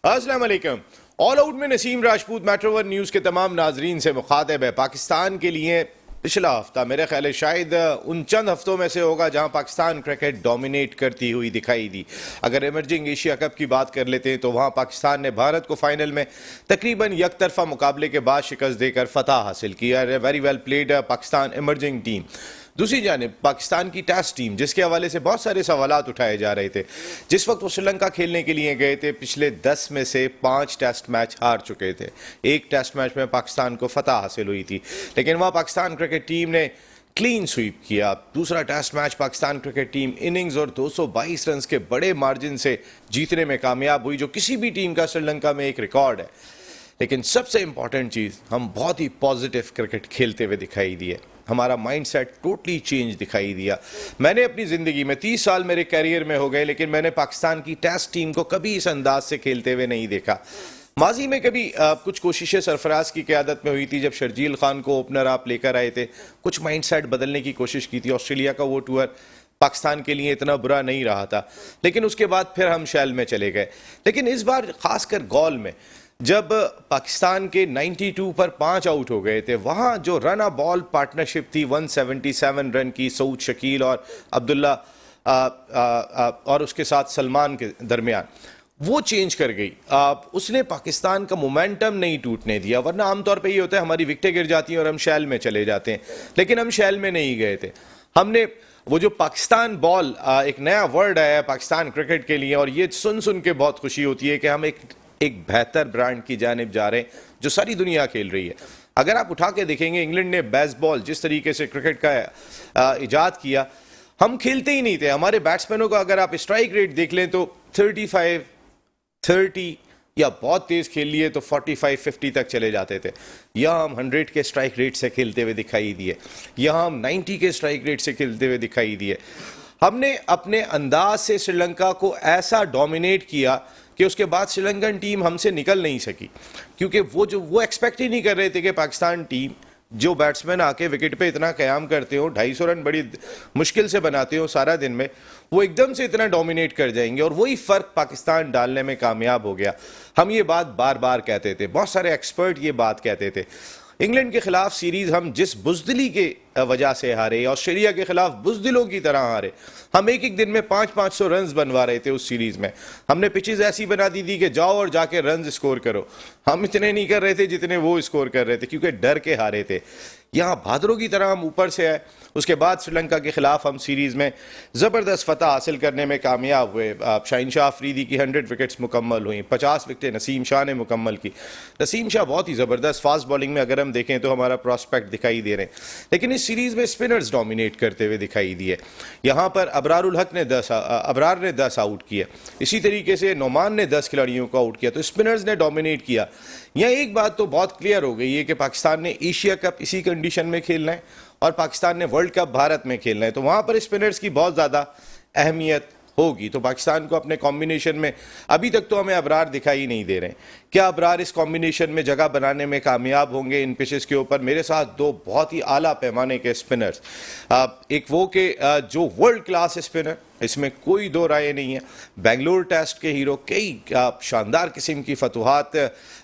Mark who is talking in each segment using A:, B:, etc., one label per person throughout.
A: अस्सलाम वालेकुम। All out में नसीम राजपूत मेट्रोवर न्यूज़ के तमाम नाजरीन से मुखातिब है। पाकिस्तान के लिए पिछला हफ्ता मेरे ख्याल है शायद उन चंद हफ्तों में से होगा जहां पाकिस्तान क्रिकेट डोमिनेट करती हुई दिखाई दी। अगर इमर्जिंग एशिया कप की बात कर लेते हैं तो वहां पाकिस्तान ने भारत को फाइनल में तकरीबन यकतरफा मुकाबले के बाद शिकस्त देकर फतह हासिल किया। Very well played Pakistan emerging team. दूसरी जानिब पाकिस्तान की टेस्ट टीम, जिसके हवाले से बहुत सारे सवालात उठाए जा रहे थे, जिस वक्त वो श्रीलंका खेलने के लिए गए थे पिछले 10 में से 5 टेस्ट मैच हार चुके थे। एक टेस्ट मैच में पाकिस्तान को फतह हासिल हुई थी, लेकिन वहाँ पाकिस्तान क्रिकेट टीम ने क्लीन स्वीप किया। दूसरा test match Pakistan cricket team innings और 222 रन के बड़े मार्जिन से जीतने में कामयाब हुई, जो किसी भी टीम का श्रीलंका में एक रिकॉर्ड है। लेकिन सबसे इंपॉर्टेंट चीज़, हम बहुत ही पॉजिटिव क्रिकेट खेलते हुए दिखाई दिए। हमारा माइंडसेट टोटली चेंज दिखाई दिया। मैंने अपनी ज़िंदगी में 30 साल मेरे कैरियर में हो गए, लेकिन मैंने पाकिस्तान की टेस्ट टीम को कभी इस अंदाज से खेलते हुए नहीं देखा। माजी में कभी कुछ कोशिशें सरफराज की क़यादत में हुई थी, जब शर्जील खान को ओपनर आप लेकर आए थे, कुछ माइंडसेट बदलने की कोशिश की थी। ऑस्ट्रेलिया का वो टूर पाकिस्तान के लिए इतना बुरा नहीं रहा था, लेकिन उसके बाद फिर हम शैल में चले गए। लेकिन इस बार खासकर गॉल में जब पाकिस्तान के 92 पर 5 आउट हो गए थे, वहाँ जो रन अ बॉल पार्टनरशिप थी 177 रन की सऊद शकील और अब्दुल्ला और उसके साथ सलमान के दरमियान, वो चेंज कर गई। उसने पाकिस्तान का मोमेंटम नहीं टूटने दिया। वरना आमतौर पे ये होता है हमारी विकेटें गिर जाती हैं और हम शैल में चले जाते हैं, लेकिन हम शैल में नहीं गए थे। हमने वो जो पाकिस्तान बॉल, एक नया वर्ड आया है पाकिस्तान क्रिकेट के लिए, और ये सुन सुन के बहुत खुशी होती है कि हम एक बेहतर ब्रांड की जानिब जा रहे हैं जो सारी दुनिया खेल रही है। अगर आप उठा के देखेंगे इंग्लैंड ने बेसबॉल जिस तरीके से क्रिकेट का इजाद किया, हम खेलते ही नहीं थे। हमारे बैट्समैनों का अगर आप स्ट्राइक रेट देख लें तो 35, 30 या बहुत तेज खेल लिए तो 45, 50 तक चले जाते थे। यहाँ हम 100 के स्ट्राइक रेट से खेलते हुए दिखाई दिए, यहाँ हम 90 के स्ट्राइक रेट से खेलते हुए दिखाई दिए। हमने अपने अंदाज से श्रीलंका को ऐसा डोमिनेट किया कि उसके बाद श्रीलंकन टीम हमसे निकल नहीं सकी, क्योंकि वो एक्सपेक्ट ही नहीं कर रहे थे कि पाकिस्तान टीम जो बैट्समैन आके विकेट पे इतना क़याम करते हो, 250 रन बड़ी मुश्किल से बनाते हो सारा दिन में, वो एकदम से इतना डोमिनेट कर जाएंगे। और वही फ़र्क पाकिस्तान डालने में कामयाब हो गया। हम ये बात बार बार कहते थे, बहुत सारे एक्सपर्ट ये बात कहते थे। इंग्लैंड के खिलाफ सीरीज हम जिस बुजदिली के वजह से हारे, ऑस्ट्रेलिया के खिलाफ बुजदिलों की तरह हारे। हम एक एक दिन में 500-500 रन बनवा रहे थे उस सीरीज में। हमने पिचेस ऐसी बना दी थी कि जाओ और जाके रन स्कोर करो। हम इतने नहीं कर रहे थे जितने वो स्कोर कर रहे थे, क्योंकि डर के हारे थे। यहाँ भादरों की तरह हम ऊपर से आए। उसके बाद श्रीलंका के खिलाफ हम सीरीज़ में ज़बरदस्त फतह हासिल करने में कामयाब हुए। शाहीन शाह अफरीदी की 100 विकेट्स मुकम्मल हुई, 50 विकेटें नसीम शाह ने मुकम्मल की। नसीम शाह बहुत ही ज़बरदस्त फास्ट बॉलिंग में अगर हम देखें तो हमारा प्रॉस्पेक्ट दिखाई दे रहे हैं, लेकिन इस सीरीज़ में स्पिनर्स डोमिनेट करते हुए दिखाई दिए। यहाँ पर अबरार ने 10 आउट किए, इसी तरीके से नोमान ने 10 खिलाड़ियों को आउट किया, तो स्पिनर्स ने डोमिनेट किया। यहाँ एक बात तो बहुत क्लियर हो गई है कि पाकिस्तान ने एशिया कप इसी कंडीशन में खेलना है और पाकिस्तान ने वर्ल्ड कप भारत में खेलना है, तो वहाँ पर स्पिनर्स की बहुत ज़्यादा अहमियत होगी। तो पाकिस्तान को अपने कॉम्बिनेशन में अभी तक तो हमें अबरार दिखाई नहीं दे रहे हैं। क्या अबरार इस कॉम्बिनेशन में जगह बनाने में कामयाब होंगे इन पिचेस के ऊपर? मेरे साथ दो बहुत ही आला पैमाने के स्पिनर्स, एक वो के जो वर्ल्ड क्लास स्पिनर, इसमें कोई दो राय नहीं है, बेंगलोर टेस्ट के हीरो, कई शानदार किस्म की फतुहात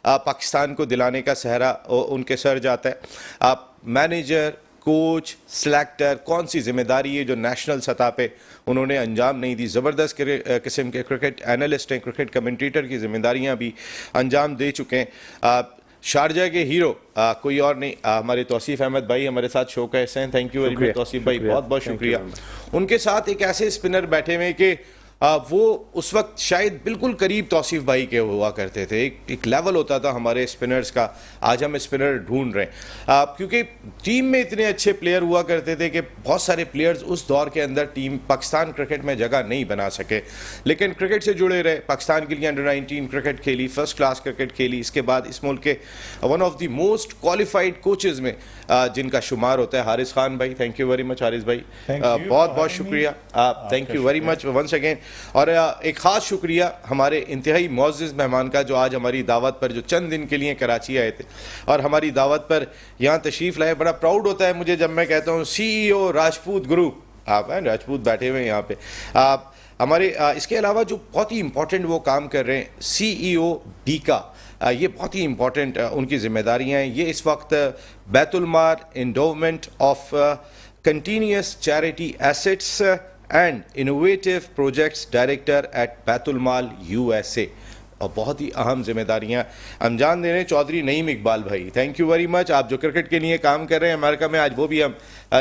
A: पाकिस्तान को दिलाने का सहरा उनके सर जाता है। मैनेजर, कोच, सिलेक्टर, कौन सी जिम्मेदारी है जो नेशनल सतह पे उन्होंने अंजाम नहीं दी। ज़बरदस्त किस्म के क्रिकेट एनालिस्ट हैं, क्रिकेट कमेंटेटर की जिम्मेदारियां भी अंजाम दे चुके हैं। शारजा के हीरो कोई और नहीं, हमारे तौसीफ अहमद भाई हमारे साथ शो का हिस्सा हैं। Thank you very much Tauseef भाई, बहुत बहुत शुक्रिया। उनके साथ एक ऐसे स्पिनर बैठे हुए कि वो उस वक्त शायद बिल्कुल करीब तौसीफ भाई के हुआ करते थे। एक लेवल होता था हमारे स्पिनर्स का। आज हम स्पिनर ढूंढ रहे हैं क्योंकि टीम में इतने अच्छे प्लेयर हुआ करते थे कि बहुत सारे प्लेयर्स उस दौर के अंदर टीम पाकिस्तान क्रिकेट में जगह नहीं बना सके, लेकिन क्रिकेट से जुड़े रहे। पाकिस्तान के लिए अंडर-19 क्रिकेट खेली, फर्स्ट क्लास क्रिकेट खेली। इसके बाद इस मुल्क के one of the most qualified coaches में जिनका शुमार होता है हारिस खान भाई। Thank you very much Haris भाई, बहुत बहुत शुक्रिया। Thank you very much once again. और एक ख़ास शुक्रिया हमारे इंतहाई मुअज़्ज़िज़ मेहमान का, जो आज हमारी दावत पर, जो चंद दिन के लिए कराची आए थे और हमारी दावत पर यहाँ तशरीफ़ लाए। बड़ा प्राउड होता है मुझे जब मैं कहता हूँ CEO राजपूत ग्रुप, आप हैं राजपूत बैठे हुए हैं यहाँ पे, हमारे इसके अलावा जो बहुत ही इंपॉर्टेंट वो काम कर रहे हैं CEO बीका, ये बहुत ही इंपॉर्टेंट उनकी जिम्मेदारियां हैं। ये इस वक्त Baitul Maal endowment of continuous charity assets and innovative projects director at Baitul Maal USA, और बहुत ही अहम जिम्मेदारियां अंजाम दे रहे हैं चौधरी नईम इकबाल भाई। Thank you very much. आप जो क्रिकेट के लिए काम कर रहे हैं अमेरिका में, आज वो भी हम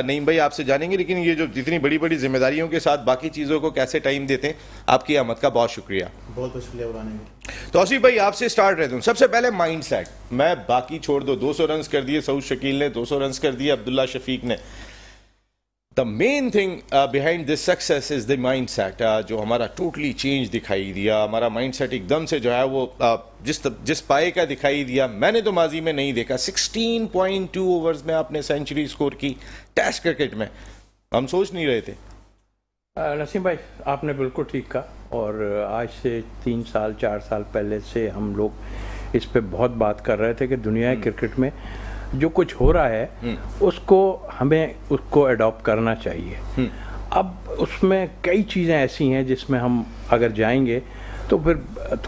A: नईम भाई आपसे जानेंगे, लेकिन ये जो जितनी बड़ी बड़ी जिम्मेदारियों के साथ बाकी चीज़ों को कैसे टाइम देते हैं, आपकी आमद का बहुत शुक्रिया।
B: बहुत बहुत शुक्रिया बुलाने के।
A: तो आसिफ भाई आपसे स्टार्ट रहता हूँ। सबसे पहले माइंड सेट, मैं बाकी छोड़ दो, 200 रन कर दिए सऊद शकील ने, 200 रन कर दिए अब्दुल्ला शफीक ने। The main thing behind this success is the mind set, जो हमारा टोटली चेंज दिखाई दिया। हमारा माइंड सेट एकदम से जो है वो जिस पाए का दिखाई दिया, मैंने तो माजी में नहीं देखा। 16.2 ओवर्स में आपने सेंचुरी स्कोर की टेस्ट क्रिकेट में, हम सोच नहीं रहे थे।
C: नसीम भाई आपने बिल्कुल ठीक कहा, और आज से 3 साल 4 साल पहले से हम लोग इस पे बहुत बात कर रहे थे कि दुनिया क्रिकेट में जो कुछ हो रहा है उसको अडॉप्ट करना चाहिए। अब उसमें कई चीज़ें ऐसी हैं जिसमें हम अगर जाएंगे तो फिर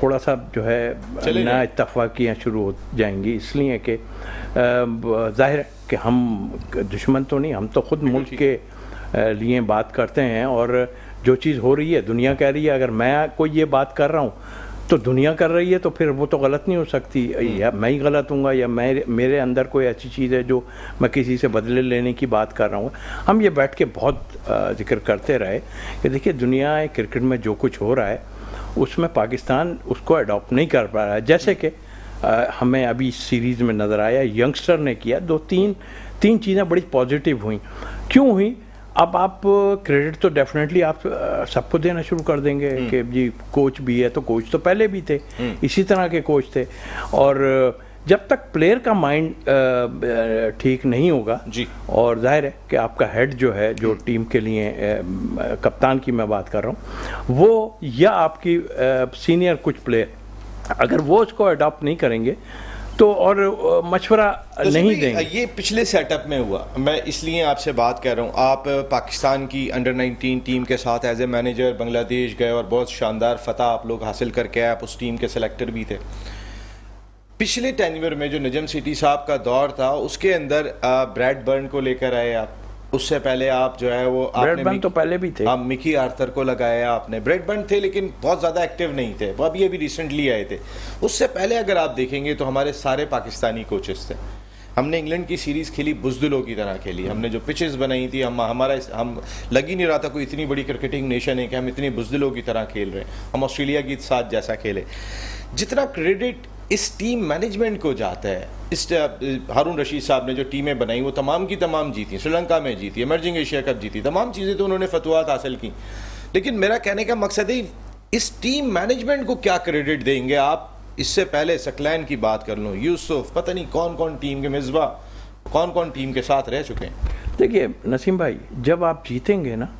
C: थोड़ा सा जो है ना इत्तफाकियाँ शुरू हो जाएंगी, इसलिए कि जाहिर है कि हम दुश्मन तो नहीं, हम तो ख़ुद मुल्क के लिए बात करते हैं, और जो चीज़ हो रही है दुनिया कह रही है, अगर मैं कोई ये बात कर रहा हूँ तो दुनिया कर रही है, तो फिर वो तो गलत नहीं हो सकती, या मैं ही गलत हूँगा, या मेरे अंदर कोई ऐसी चीज़ है जो मैं किसी से बदले लेने की बात कर रहा हूँ। हम ये बैठ के बहुत जिक्र करते रहे कि देखिए दुनिया क्रिकेट में जो कुछ हो रहा है उसमें पाकिस्तान उसको अडॉप्ट नहीं कर पा रहा है। जैसे कि हमें अभी इस सीरीज़ में नज़र आया, यंगस्टर ने किया, तीन चीज़ें बड़ी पॉजिटिव हुई। क्यों हुई? अब आप क्रेडिट तो डेफिनेटली आप सबको देना शुरू कर देंगे कि जी कोच भी है, तो कोच तो पहले भी थे, इसी तरह के कोच थे, और जब तक प्लेयर का माइंड ठीक नहीं होगा जी, और जाहिर है कि आपका हेड जो है, जो टीम के लिए कप्तान की मैं बात कर रहा हूँ, वो या आपकी सीनियर कुछ प्लेयर अगर वो उसको अडॉप्ट नहीं करेंगे तो और मशवरा नहीं देंगे।
A: ये पिछले सेटअप में हुआ, मैं इसलिए आपसे बात कर रहा हूँ। आप पाकिस्तान की अंडर 19 टीम के साथ एज ए मैनेजर बांग्लादेश गए और बहुत शानदार फतह आप लोग हासिल करके आए, आप उस टीम के सेलेक्टर भी थे। पिछले टेन्योर में जो नजम सेठी साहब का दौर था उसके अंदर ब्रैडबर्न को लेकर आए आप, उससे पहले आप जो है वो
C: ब्रैडबर्न तो पहले भी थे,
A: आप मिकी आर्थर को लगाया आपने। ब्रैडबर्न थे लेकिन बहुत ज़्यादा एक्टिव नहीं थे, वो अभी रिसेंटली आए थे। उससे पहले अगर आप देखेंगे तो हमारे सारे पाकिस्तानी कोचेस थे। हमने इंग्लैंड की सीरीज़ खेली बुज़दिलों की तरह खेली, हमने जो पिचेस बनाई थी, हम लग ही नहीं रहा था कोई इतनी बड़ी क्रिकेटिंग नेशन है कि हम इतनी बुज़दिलों की तरह खेल रहे हैं। हम ऑस्ट्रेलिया के साथ जैसा खेले। जितना क्रेडिट इस टीम मैनेजमेंट को जाता है, इस हारून रशीद साहब ने जो टीमें बनाई वो तमाम की तमाम जीती, श्रीलंका में जीती, इमर्जिंग एशिया कप जीती, तमाम चीज़ें तो उन्होंने फतवात हासिल की। लेकिन मेरा कहने का मकसद है इस टीम मैनेजमेंट को क्या क्रेडिट देंगे आप? इससे पहले सकलैन की बात कर लूँ, यूसुफ, पता नहीं कौन कौन टीम के मिसबा, कौन कौन टीम के साथ रह चुके हैं।
C: देखिए नसीम भाई, जब आप जीतेंगे ना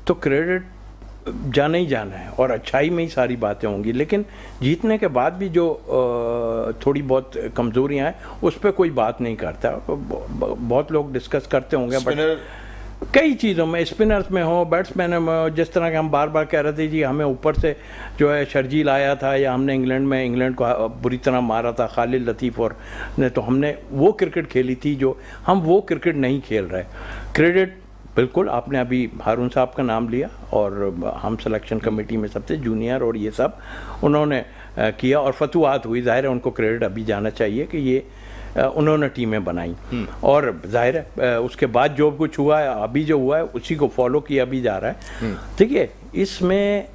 C: तो क्रेडिट जाना ही जाना है, और अच्छाई में ही सारी बातें होंगी, लेकिन जीतने के बाद भी जो थोड़ी बहुत कमज़ोरियां हैं उस पर कोई बात नहीं करता। बहुत लोग डिस्कस करते होंगे, बट कई चीज़ों में, स्पिनर्स में हो, बैट्समैन में हो, जिस तरह के हम बार बार कह रहे थे जी हमें ऊपर से जो है शर्जील आया था, या हमने इंग्लैंड को बुरी तरह मारा था खालिद लतीफ़ और ने, तो हमने वो क्रिकेट खेली थी जो हम वो क्रिकेट नहीं खेल रहे। क्रेडिट बिल्कुल, आपने अभी हारून साहब का नाम लिया, और हम सिलेक्शन कमेटी में सबसे जूनियर और ये सब उन्होंने किया, और फतवात हुई, जाहिर है उनको क्रेडिट अभी जाना चाहिए कि ये उन्होंने टीमें बनाई, और जाहिर है उसके बाद जो कुछ हुआ है, अभी जो हुआ है उसी को फॉलो किया भी जा रहा है। देखिए इसमें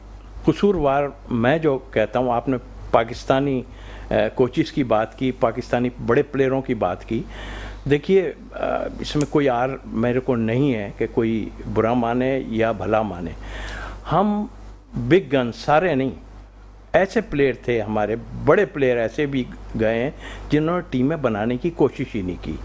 C: कसूरवार मैं जो कहता हूँ, आपने पाकिस्तानी कोचिज़ की बात की, पाकिस्तानी बड़े प्लेयरों की बात की। देखिए इसमें कोई आर मेरे को नहीं है कि कोई बुरा माने या भला माने। हम बिग गन सारे नहीं, ऐसे प्लेयर थे, हमारे बड़े प्लेयर ऐसे भी गए हैं जिन्होंने टीमें बनाने की कोशिश ही नहीं की,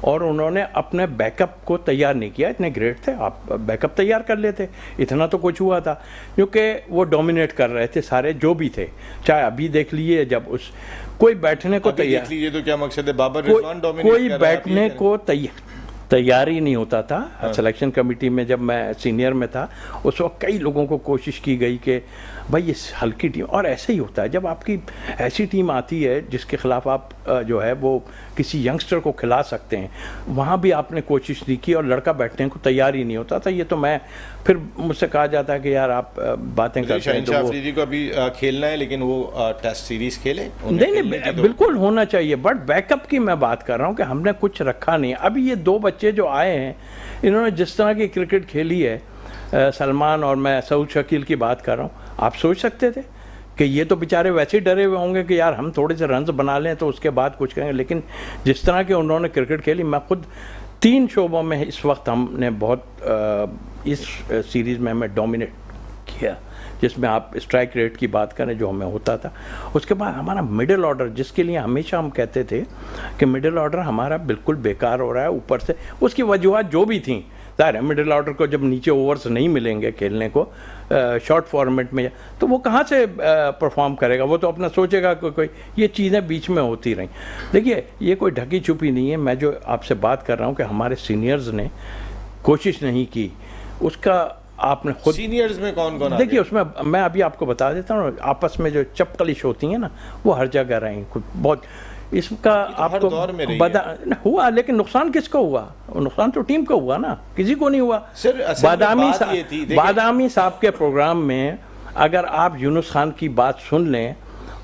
C: और उन्होंने अपने बैकअप को तैयार नहीं किया। इतने ग्रेट थे, आप बैकअप तैयार कर लेते, इतना तो कुछ हुआ था, क्योंकि वो डोमिनेट कर रहे थे सारे जो भी थे। चाहे अभी देख लीजिए, जब उस कोई बैठने को तैयार,
A: देख लीजिए तो क्या मकसद है, बाबर रिजवान डोमिनेट
C: कोई बैठने को तैयार, तैयारी नहीं होता था। सिलेक्शन कमेटी में जब मैं सीनियर में था उस वक्त कई लोगों को कोशिश की गई कि भाई ये हल्की टीम, और ऐसे ही होता है जब आपकी ऐसी टीम आती है जिसके खिलाफ आप जो है वो किसी यंगस्टर को खिला सकते हैं, वहाँ भी आपने कोशिश नहीं की और लड़का बैठने को तैयार ही नहीं होता था। ये तो मैं फिर मुझसे कहा जाता है कि यार आप बातें करते हैं तो वो
A: अफरीदी को अभी खेलना है, लेकिन वो टेस्ट सीरीज खेले
C: नहीं बिल्कुल होना चाहिए, बट बैकअप की मैं बात कर रहा हूँ कि हमने कुछ रखा नहीं। अभी ये दो बच्चे जो आए हैं इन्होंने जिस तरह की क्रिकेट खेली है, सलमान और मैं सऊद शकील की बात कर रहा हूँ, आप सोच सकते थे कि ये तो बेचारे वैसे ही डरे हुए होंगे कि यार हम थोड़े से रन्स बना लें तो उसके बाद कुछ करेंगे, लेकिन जिस तरह के उन्होंने क्रिकेट खेली, मैं खुद 3 शोबों में इस वक्त हमने बहुत इस सीरीज़ में हमें डोमिनेट किया, जिसमें आप स्ट्राइक रेट की बात करें जो हमें होता था। उसके बाद हमारा मिडिल ऑर्डर, जिसके लिए हमेशा हम कहते थे कि मिडिल ऑर्डर हमारा बिल्कुल बेकार हो रहा है, ऊपर से उसकी वजूहत जो भी थी, ज़ाहिर है मिडिल ऑर्डर को जब नीचे ओवर्स नहीं मिलेंगे खेलने को शॉर्ट फॉर्मेट में, तो वो कहाँ से परफॉर्म करेगा, वो तो अपना सोचेगा कोई ये चीज़ें बीच में होती रहीं। देखिए ये कोई ढकी छुपी नहीं है, मैं जो आपसे बात कर रहा हूँ कि हमारे सीनियर्स ने कोशिश नहीं की, उसका आपने खुद
A: सीनियर्स में कौन कौन
C: देखिए उसमें मैं अभी आपको बता देता हूँ, आपस में जो चपकलिश होती है ना वो हर जगह रही खुद बहुत, इसका आपको हुआ, लेकिन नुकसान किसको हुआ? नुकसान तो टीम को हुआ ना, किसी को नहीं हुआ। बादामी साहब के प्रोग्राम में अगर आप यूनुस खान की बात सुन लें,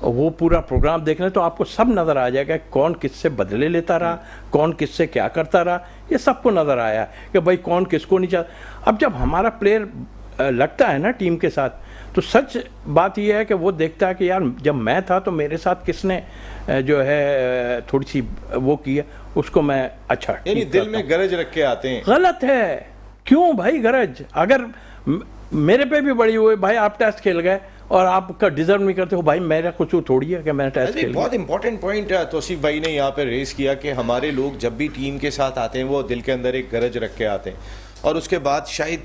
C: वो पूरा प्रोग्राम देख लें तो आपको सब नज़र आ जाएगा कौन किससे बदले लेता रहा, कौन किससे क्या करता रहा, ये सबको नज़र आया कि भाई कौन किसको नहीं चाहता। अब जब हमारा प्लेयर लगता है ना टीम के साथ, तो सच बात यह है कि वो देखता है कि यार जब मैं था तो मेरे साथ किसने जो है थोड़ी सी वो की है, उसको मैं अच्छा
A: यानी दिल में गरज रख के आते हैं।
C: गलत है, क्यों भाई गरज? अगर मेरे पे भी बड़ी हुई भाई आप टेस्ट खेल गए और आपका डिजर्व नहीं करते हो, भाई मेरा कुछ थोड़ी है कि मैंने टेस्ट खेल।
A: बहुत इंपॉर्टेंट पॉइंट तौसीफ भाई ने यहाँ पे रेस किया कि हमारे लोग जब भी टीम के साथ आते हैं वो दिल के अंदर एक गरज रख के आते हैं, और उसके बाद शायद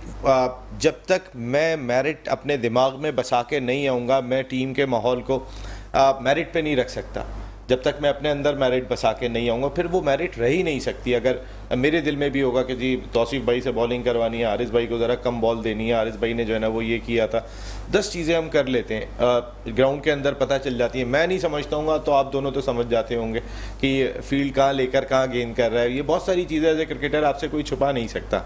A: जब तक मैं मेरिट अपने दिमाग में बसा के नहीं आऊँगा, मैं टीम के माहौल को मेरिट पे नहीं रख सकता। जब तक मैं अपने अंदर मेरिट बसा के नहीं आऊँगा फिर वो मेरिट रह ही नहीं सकती। अगर मेरे दिल में भी होगा कि जी तौसीफ भाई से बॉलिंग करवानी है, हारिस भाई को ज़रा कम बॉल देनी है, हारिस भाई ने जो है ना वो ये किया था, 10 चीज़ें हम कर लेते हैं, ग्राउंड के अंदर पता चल जाती है। मैं नहीं समझता हूँ तो आप दोनों तो समझ जाते होंगे कि फील्ड कहाँ लेकर कहाँ गेंद कर रहा है, ये बहुत सारी चीज़ें एज ए क्रिकेटर आपसे कोई छुपा नहीं सकता।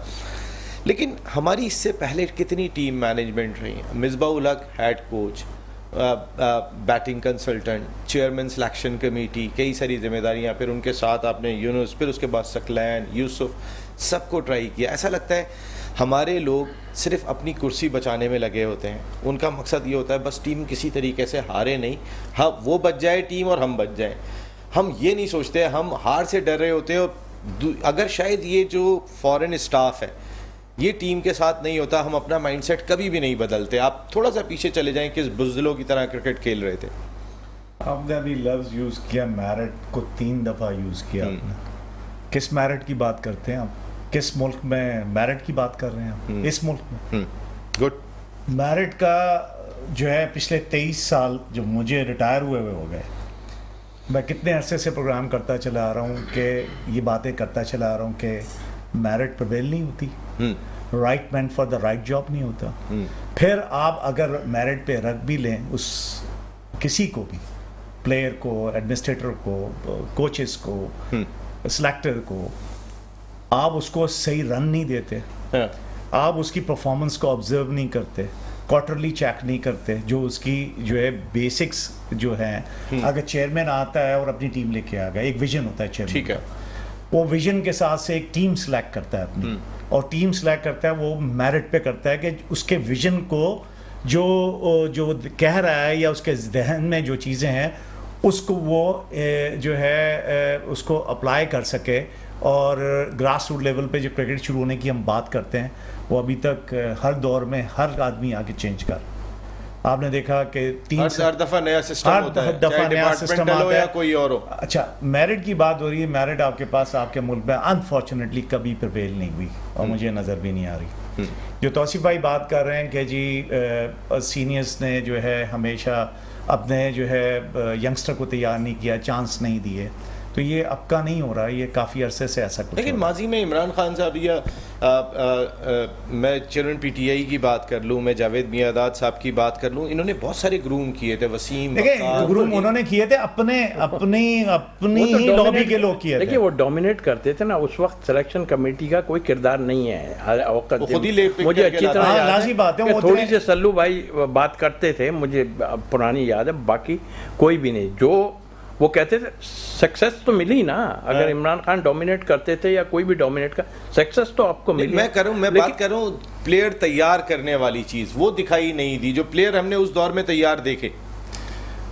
A: लेकिन हमारी इससे पहले कितनी टीम मैनेजमेंट रही है, Misbah ul Haq head coach, batting consultant, chairman selection committee, कई सारी जिम्मेदारियां, फिर उनके साथ आपने यूनुस, फिर उसके बाद सकलैन, यूसुफ, सबको ट्राई किया। ऐसा लगता है हमारे लोग सिर्फ अपनी कुर्सी बचाने में लगे होते हैं, उनका मकसद ये होता है बस टीम किसी तरीके से हारे नहीं, हाँ वो बच जाए टीम और हम बच जाएं। हम ये नहीं सोचते, हम हार से डर रहे होते हैं। और अगर शायद ये जो फॉरेन स्टाफ है ये टीम के साथ नहीं होता, हम अपना माइंडसेट कभी भी नहीं बदलते। आप थोड़ा सा पीछे चले जाएं, किस बुज़दिलों की तरह क्रिकेट खेल रहे थे।
D: आपने अभी लफ्ज़ यूज़ किया, मैरिट को 3 दफ़ा यूज़ किया आपने। किस मैरिट की बात करते हैं आप? किस मुल्क में मैरिट की बात कर रहे हैं आप? इस मुल्क में
A: गुड
D: मैरिट का जो है पिछले 23 साल जो मुझे रिटायर हुए हो गए, मैं कितने अरसे से प्रोग्राम करता चला आ रहा हूँ कि ये बातें करता चला आ रहा हूँ कि मैरिट प्रिवेल नहीं होती, right man for the right job नहीं होता। फिर आप अगर मेरिट पे रख भी लें उस किसी को भी, प्लेयर को, एडमिनिस्ट्रेटर को, कोचेस को, सिलेक्टर को, आप उसको सही रन नहीं देते, आप उसकी परफॉर्मेंस को ऑब्जर्व नहीं करते, क्वार्टरली चेक नहीं करते, जो उसकी जो है बेसिक्स जो है। अगर चेयरमैन आता है और अपनी टीम लेके आ गया, एक विजन होता है चेयरमैन, ठीक है, वो विजन के साथ से एक टीम सिलेक्ट करता है अपनी, और टीम सिलेक्ट करता है वो मेरिट पे करता है कि उसके विजन को जो कह रहा है या उसके जहन में जो चीज़ें हैं उसको वो जो है उसको अप्लाई कर सके। और ग्रास रूट लेवल पे जो क्रिकेट शुरू होने की हम बात करते हैं वो अभी तक हर दौर में हर आदमी आगे चेंज कर, आपने देखा कि
A: हर दफा नया सिस्टम होता है, चाहे डिपार्टमेंटल हो या कोई और हो।
D: अच्छा, मेरिट की बात हो रही है, मेरिट आपके पास आपके मुल्क में अनफॉर्चुनेटली कभी प्रिवेल नहीं हुई और मुझे नज़र भी नहीं आ रही। जो तौसीफ भाई बात कर रहे हैं कि जी सीनियर्स ने जो है हमेशा अपने जो है यंगस्टर को तैयार नहीं किया, चांस नहीं दिए, तो ये अब का नहीं हो रहा है, ये काफ़ी अरसे से ऐसा कुछ
A: लेकिन
D: हो रहा है।
A: माजी में इमरान खान साहब या मैं चेयरमैन पीटीआई की बात कर लूँ, मैं जावेद मियादाद साहब की बात कर लूँ, इन्होंने बहुत सारे ग्रूम किए थे, वसीम
D: देखिए
A: वक़ार,
D: ग्रूम उन्होंने किए थे अपनी
C: वो तो
D: लॉबी के लोग किए
C: देखिए
D: थे।
C: वो डोमिनेट करते थे ना, उस वक्त सिलेक्शन कमेटी का कोई किरदार नहीं है हर वक्त।
A: वो खुद ही ले पिक
C: मुझे
A: करके
C: अच्छी
A: लाते
C: तरह
D: हैं।
C: याद
D: लाज़ी बात है,
C: कि
D: वो
C: थोड़ी
D: उतने-
C: से सल्लू भाई बात करते थे, मुझे पुरानी याद है, बाकी कोई भी नहीं। जो वो कहते थे सक्सेस तो मिली ना, अगर इमरान खान डोमिनेट करते थे या कोई भी डोमिनेट कर, सक्सेस तो आपको मिली।
A: मैं बात कर रहा हूँ प्लेयर तैयार करने वाली चीज, वो दिखाई नहीं दी जो प्लेयर हमने उस दौर में तैयार देखे।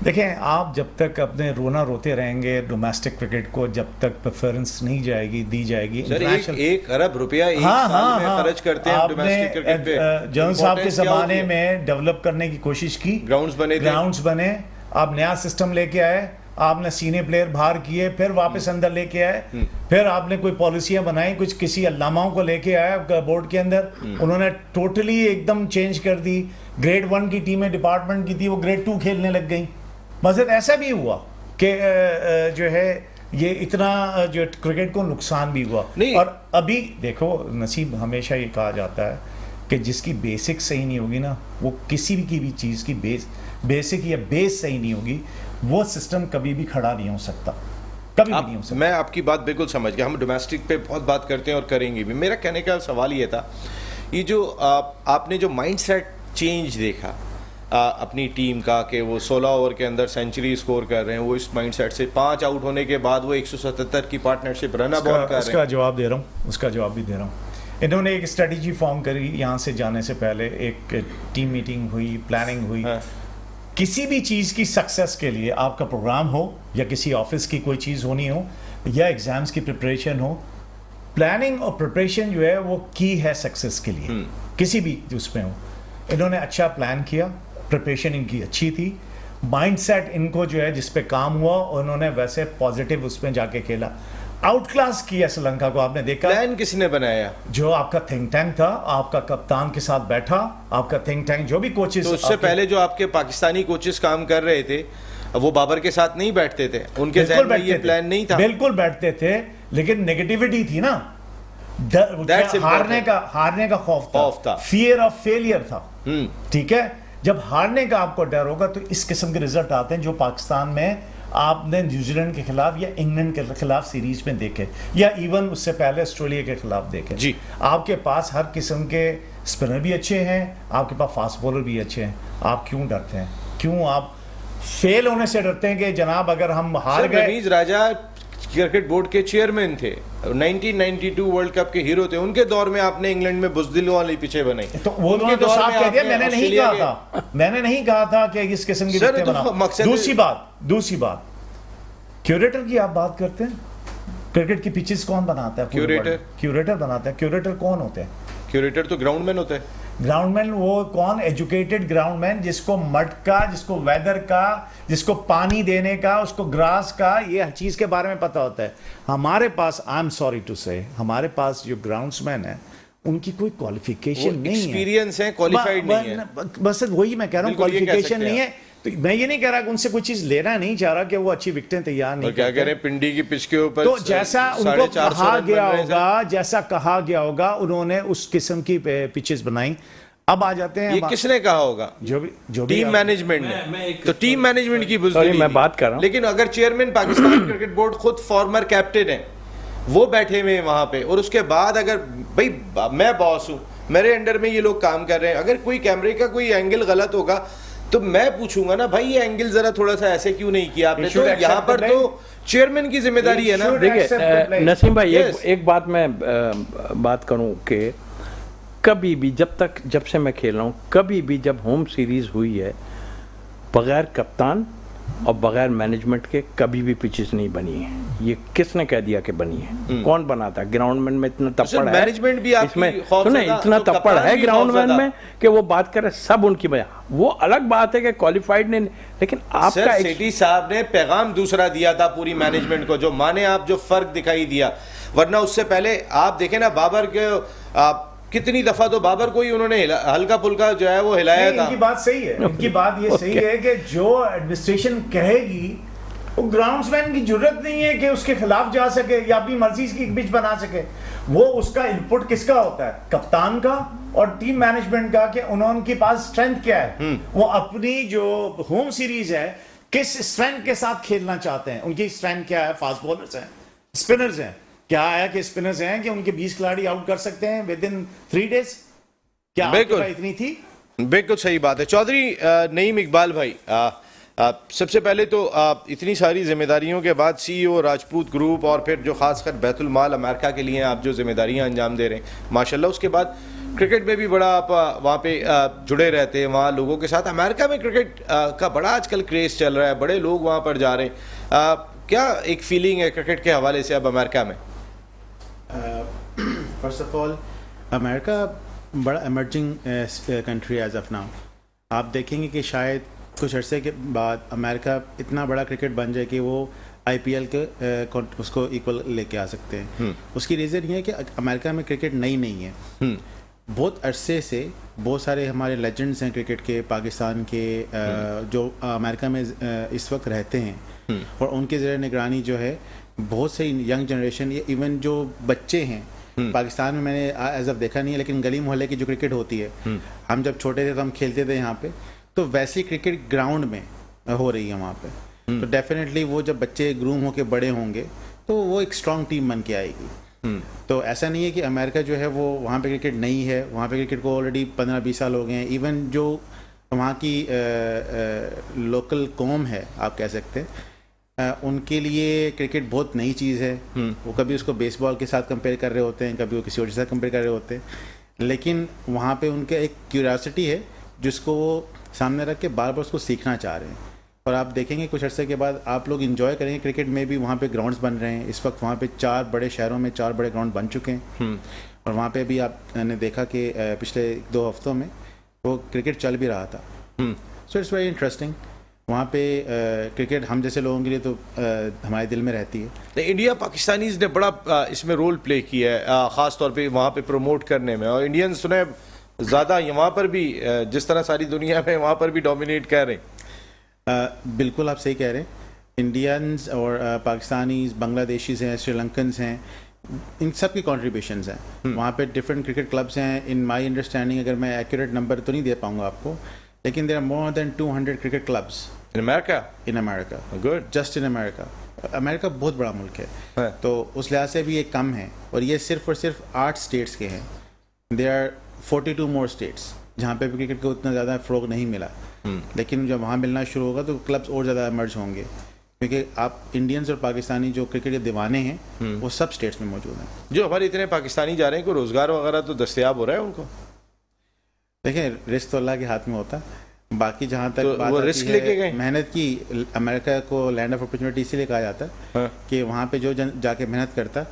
D: देखें आप जब तक अपने रोना रोते रहेंगे डोमेस्टिक क्रिकेट को, जब तक प्रेफरेंस नहीं जाएगी दी जाएगी
A: सर
D: international-
A: 1 अरब रुपया एक
D: हाँ,
A: साल
D: हाँ,
A: में
D: हाँ।
A: खर्च करते हैं
D: आपने
A: डोमेस्टिक क्रिकेट पे।
D: जनरल साहब के
A: Importance क्या
D: ज़माने
A: होती है?
D: में डेवलप करने की कोशिश की,
A: ग्राउंड्स बने थे।
D: ग्राउंड्स बने, आप नया सिस्टम लेके आए, आपने सीनियर प्लेयर बाहर किए, फिर वापस अंदर लेके आए, फिर आपने कोई पॉलिसियां बनाई, कुछ किसी अल्लामाओं को लेके आए बोर्ड के अंदर, उन्होंने टोटली एकदम चेंज कर दी। ग्रेड 1 की टीमें डिपार्टमेंट की थी, वो ग्रेड 2 खेलने लग गई। मज़ीद ऐसा भी हुआ कि जो है ये इतना जो क्रिकेट को नुकसान भी हुआ।
A: नहीं।
D: और अभी देखो नसीब, हमेशा ये कहा जाता है कि जिसकी बेसिक सही नहीं होगी ना, वो किसी भी की भी चीज़ की बेसिक या बेस सही नहीं होगी, वो सिस्टम कभी भी खड़ा नहीं हो सकता, कभी भी नहीं हो सकता।
A: मैं आपकी बात बिल्कुल समझ गया, हम डोमेस्टिक पे बहुत बात करते हैं और करेंगे भी। मेरा कहने का सवाल ये था, ये जो आपने जो माइंडसेट चेंज देखा अपनी टीम का कि वो 16 ओवर के अंदर सेंचुरी स्कोर कर रहे हैं, वो इस माइंडसेट से 5 आउट होने के बाद वो 177 की पार्टनरशिप रन बॉल कर रहे हैं।
D: उसका जवाब दे रहा हूँ, उसका जवाब भी दे रहा हूँ। इन्होंने एक स्ट्रेटजी फॉर्म करी, यहाँ से जाने से पहले एक टीम मीटिंग हुई, प्लानिंग हुई।
A: हाँ।
D: किसी भी चीज़ की सक्सेस के लिए, आपका प्रोग्राम हो या किसी ऑफिस की कोई चीज़ होनी हो या एग्जाम्स की प्रिपरेशन हो, प्लानिंग और प्रिपरेशन जो है वो की है सक्सेस के लिए, किसी भी उसमें हो। इन्होंने अच्छा प्लान किया, प्रिपरेशन इनकी अच्छी थी, माइंडसेट इनको जो है जिस पे काम हुआ, और उन्होंने वैसे पॉजिटिव उसमें जाके खेला, आउट क्लास किया श्रीलंका को। आपने देखा
A: प्लान किसने बनाया?
D: जो आपका थिंक टैंक था, आपका कप्तान के साथ बैठा, आपका थिंक टैंक जो भी कोचेस,
A: तो उससे पहले जो आपके पाकिस्तानी कोचेस काम कर रहे थे वो बाबर के साथ नहीं बैठते थे, उनके ज़हन में ये प्लान नहीं था।
D: बिल्कुल बैठते थे, लेकिन नेगेटिविटी थी ना, हारने का खौफ था, फियर ऑफ फेलियर था। ठीक है, जब हारने का आपको डर होगा तो इस किस्म के रिजल्ट आते हैं जो पाकिस्तान में आपने न्यूजीलैंड के खिलाफ या इंग्लैंड के खिलाफ सीरीज में देखे, या इवन उससे पहले ऑस्ट्रेलिया के खिलाफ देखे।
A: जी।
D: आपके पास हर किस्म के स्पिनर भी अच्छे हैं, आपके पास फास्ट बॉलर भी अच्छे हैं, आप क्यों डरते हैं? क्यों आप फेल होने से डरते हैं कि जनाब अगर हम हार गए?
A: रमीज राजा क्रिकेट बोर्ड के चेयरमैन थे, 1992 वर्ल्ड कप के हीरो थे, उनके दौर में आपने इंग्लैंड में बुज़दिलों वाली पिछे बनाई।
D: तो वो
A: उनके
D: तो
A: दौर
D: साफ
A: में
D: कह दिया,
A: आपने
D: मैंने नहीं
A: ऑस्ट्रेलिया
D: कहा था, मैंने नहीं कहा था कि इस किस्म की
A: सर,
D: पिचें
A: तो
D: बनाओ।
A: मकसद-
D: दूसरी बात क्यूरेटर की आप बात करते हैं, क्रिकेट की पिचेस कौन बनाता है? क्यूरेटर बनाता है। क्यूरेटर कौन होते हैं?
A: क्यूरेटर तो ग्राउंडमैन होता है।
D: ग्राउंडमैन वो कौन? एजुकेटेड ग्राउंडमैन, जिसको मड का, जिसको वेदर का, जिसको पानी देने का, उसको ग्रास का, ये हर चीज़ के बारे में पता होता है। हमारे पास, आई एम सॉरी टू से, हमारे पास जो ग्राउंड्समैन है उनकी कोई क्वालिफिकेशन नहीं है,
A: एक्सपीरियंस है, क्वालिफाइड नहीं है।
D: बस वही मैं कह रहा हूँ,
A: बिल्कुल ये कह
D: क्वालिफिकेशन
A: सकते
D: नहीं
A: हैं
D: है। तो मैं ये नहीं कह रहा कि उनसे कोई चीज़ लेना नहीं चाह रहा कि वो अच्छी विकेटें तैयार नहीं
A: और क्या
D: करते।
A: कह रहे हैं, पिंडी की पिच के ऊपर
D: तो जैसा उनको
A: 450
D: कहा
A: रन
D: गया
A: बन रहे हैं,
D: होगा, जैसा कहा गया होगा, उन्होंने उस किस्म की पिचेस बनाई। अब आ जाते हैं
A: ये किसने कहा होगा?
D: जो भी
A: टीम मैनेजमेंट ने। तो टीम मैनेजमेंट की बुज़दिली
C: Sorry, मैं
A: थी।
C: बात कर रहा हूं।
A: लेकिन अगर चेयरमैन पाकिस्तान क्रिकेट बोर्ड खुद फॉर्मर कैप्टन है, वो बैठे हुए हैं वहां पे, और उसके बाद अगर भाई मैं बॉस हूं, मेरे अंडर में ये लोग काम कर रहे हैं, अगर कोई कैमरे का कोई एंगल गलत होगा तो मैं पूछूंगा ना, भाई ये एंगल जरा थोड़ा सा ऐसे क्यों नहीं किया आपने? तो यहाँ पर तो चेयरमैन की जिम्मेदारी है ना।
C: देखिए नसीम भाई,
A: Yes.
C: एक बात मैं बात करूं कि कभी भी जब से मैं खेल रहा हूं, कभी भी जब होम सीरीज हुई है, बगैर कप्तान और बगैर मैनेजमेंट के कभी भी पिचेस नहीं बनी है। ये किसने कह दिया कि बनी है? कौन बनाता? ग्राउंडमैन में इतना तप्पड़ है,
A: मैनेजमेंट भी आपकी
C: इसमें
A: खौफजदा,
C: सुने इतना
A: तो
C: तप्पड़
A: कप्तान
C: है
A: भी
C: ग्राउंडमैन
A: खौफजदा।
C: में कि वो बात करे सब उनकी वजह। वो अलग बात है कि क्वालिफाइड नहीं, लेकिन
A: सर
C: आपका
A: सेठी साहब ने पैगाम दूसरा दिया था पूरी मैनेजमेंट को, जो माने आप जो फर्क दिखाई दिया, वरना उससे पहले आप देखें ना, बाबर के कितनी दफा तो बाबर को ही उन्होंने हल्का फुल्का जो है वो हिलाया था।
D: इनकी बात सही है, इनकी बात ये सही है कि जो एडमिनिस्ट्रेशन कहेगी वो ग्राउंड्समैन की जरूरत नहीं है कि उसके खिलाफ जा सके या अपनी मर्जी की पिच बना सके। वो उसका इनपुट किसका होता है? कप्तान का और टीम मैनेजमेंट का, कि उनके पास स्ट्रेंथ क्या है, वो अपनी जो होम सीरीज है किस स्ट्रेंथ के साथ खेलना चाहते हैं। उनकी स्ट्रेंथ क्या है? फास्ट बॉलर्स हैं, स्पिनर्स हैं। क्या है कि स्पिनर्स हैं कि उनके 20 खिलाड़ी आउट कर सकते हैं विद इन 3 डेज? क्या आपके पास इतनी थी?
A: बिल्कुल सही बात है। चौधरी नईम इकबाल भाई, सबसे पहले तो इतनी सारी जिम्मेदारियों के बाद सीईओ राजपूत ग्रुप और फिर जो खासकर बैतुल माल अमेरिका के लिए आप जो जिम्मेदारियां अंजाम दे रहे हैं माशाल्लाह, उसके बाद क्रिकेट में भी बड़ा आप वहाँ पे जुड़े रहते हैं वहाँ लोगों के साथ। अमेरिका में क्रिकेट का बड़ा आजकल क्रेज चल रहा है, बड़े लोग वहाँ पर जा रहे हैं। क्या एक फीलिंग है क्रिकेट के हवाले से अब अमेरिका में?
B: फर्स्ट ऑफ ऑल, अमेरिका बड़ा emerging country as of now. आप देखेंगे कि शायद कुछ अरसे के बाद अमेरिका इतना बड़ा क्रिकेट बन जाए कि वो आईपीएल के उसको इक्वल लेके आ सकते हैं। उसकी रीज़न ये है कि अमेरिका में क्रिकेट नई नहीं है। बहुत अरसे से बहुत सारे हमारे लेजेंड्स हैं क्रिकेट के, पाकिस्तान के, जो अमेरिका में इस वक्त रहते हैं, और उनके ज़रिए निगरानी जो है बहुत से यंग जनरेशन, ये इवन जो बच्चे हैं पाकिस्तान में मैंने एज ऑफ देखा नहीं है, लेकिन गली मोहल्ले की जो क्रिकेट होती है, हम जब छोटे थे तो हम खेलते थे यहाँ पे, तो वैसी क्रिकेट ग्राउंड में हो रही है वहाँ पे। तो डेफिनेटली वो जब बच्चे ग्रूम होके बड़े होंगे तो वो एक स्ट्रॉन्ग टीम बन के आएगी। तो ऐसा नहीं है कि अमेरिका जो है वो वहाँ पे क्रिकेट नहीं है, वहाँ पे क्रिकेट को ऑलरेडी 15-20 साल हो गए हैं। इवन जो वहाँ की लोकल कौम है, आप कह सकते हैं, उनके लिए क्रिकेट बहुत नई चीज़ है। वो कभी उसको बेसबॉल के साथ कंपेयर कर रहे होते हैं, कभी वो किसी और के साथ कंपेयर कर रहे होते हैं, लेकिन वहाँ पे उनका एक क्यूरियोसिटी है जिसको वो सामने रख के बार बार उसको सीखना चाह रहे हैं। और आप देखेंगे कुछ अर्से के बाद आप लोग इंजॉय करेंगे क्रिकेट में भी। वहाँ पे ग्राउंड्स बन रहे हैं इस वक्त, वहाँ पे 4 बड़े शहरों में 4 बड़े ग्राउंड बन चुके हैं। और वहाँ पे भी आपने देखा कि पिछले 2 हफ्तों में वो क्रिकेट चल भी रहा था। So it's very interesting. वहाँ पे क्रिकेट हम जैसे लोगों के लिए तो हमारे दिल में रहती है।
A: इंडिया पाकिस्तानीज ने बड़ा इसमें रोल प्ले किया है, ख़ास तौर पे वहाँ पे प्रमोट करने में, और इंडियंस सुने ज़्यादा वहाँ पर भी जिस तरह सारी दुनिया में वहाँ पर भी डोमिनेट कर रहे हैं।
B: बिल्कुल आप सही कह रहे हैं। इंडियंस और पाकिस्तानीज, बांग्लादेशीज हैं, श्रीलंकन्स हैं, इन सब की कॉन्ट्रीब्यूशंस हैं। वहाँ पे डिफरेंट क्रिकेट क्लब्स हैं। इन माई अंडरस्टैंडिंग, अगर मैं एक्यूरेट नंबर तो नहीं दे पाऊँगा आपको, लेकिन there are more than 200 cricket clubs
A: in America.
B: In America,
A: good,
B: just in America. America बहुत बड़ा मुल्क है, तो उस लिहाज से भी ये कम है। और ये सिर्फ और सिर्फ 8 स्टेट्स के हैं। देयर आर 42 मोर स्टेट्स जहाँ पे भी क्रिकेट को उतना ज़्यादा फ़रोग नहीं मिला। लेकिन जब वहाँ मिलना शुरू होगा तो क्लब्स और ज़्यादा इमर्ज होंगे, क्योंकि आप इंडियंस और पाकिस्तानी जो क्रिकेट के दीवाने हैं वो सब स्टेट्स में मौजूद हैं।
A: जो हमारे इतने पाकिस्तानी जा रहे हैं, कोई रोज़गार वगैरह तो दस्तयाब हो रहा है उनको?
B: देखें, रिस्क तो अल्लाह के हाथ में होता है। बाकी जहाँ तक
A: तो
B: बात
A: वो
B: आती
A: रिस्क
B: है,
A: लेके गए?
B: मेहनत की, अमेरिका को लैंड ऑफ अपॉर्चुनिटी इसीलिए कहा जाता है कि वहाँ पे जो जाके मेहनत करता,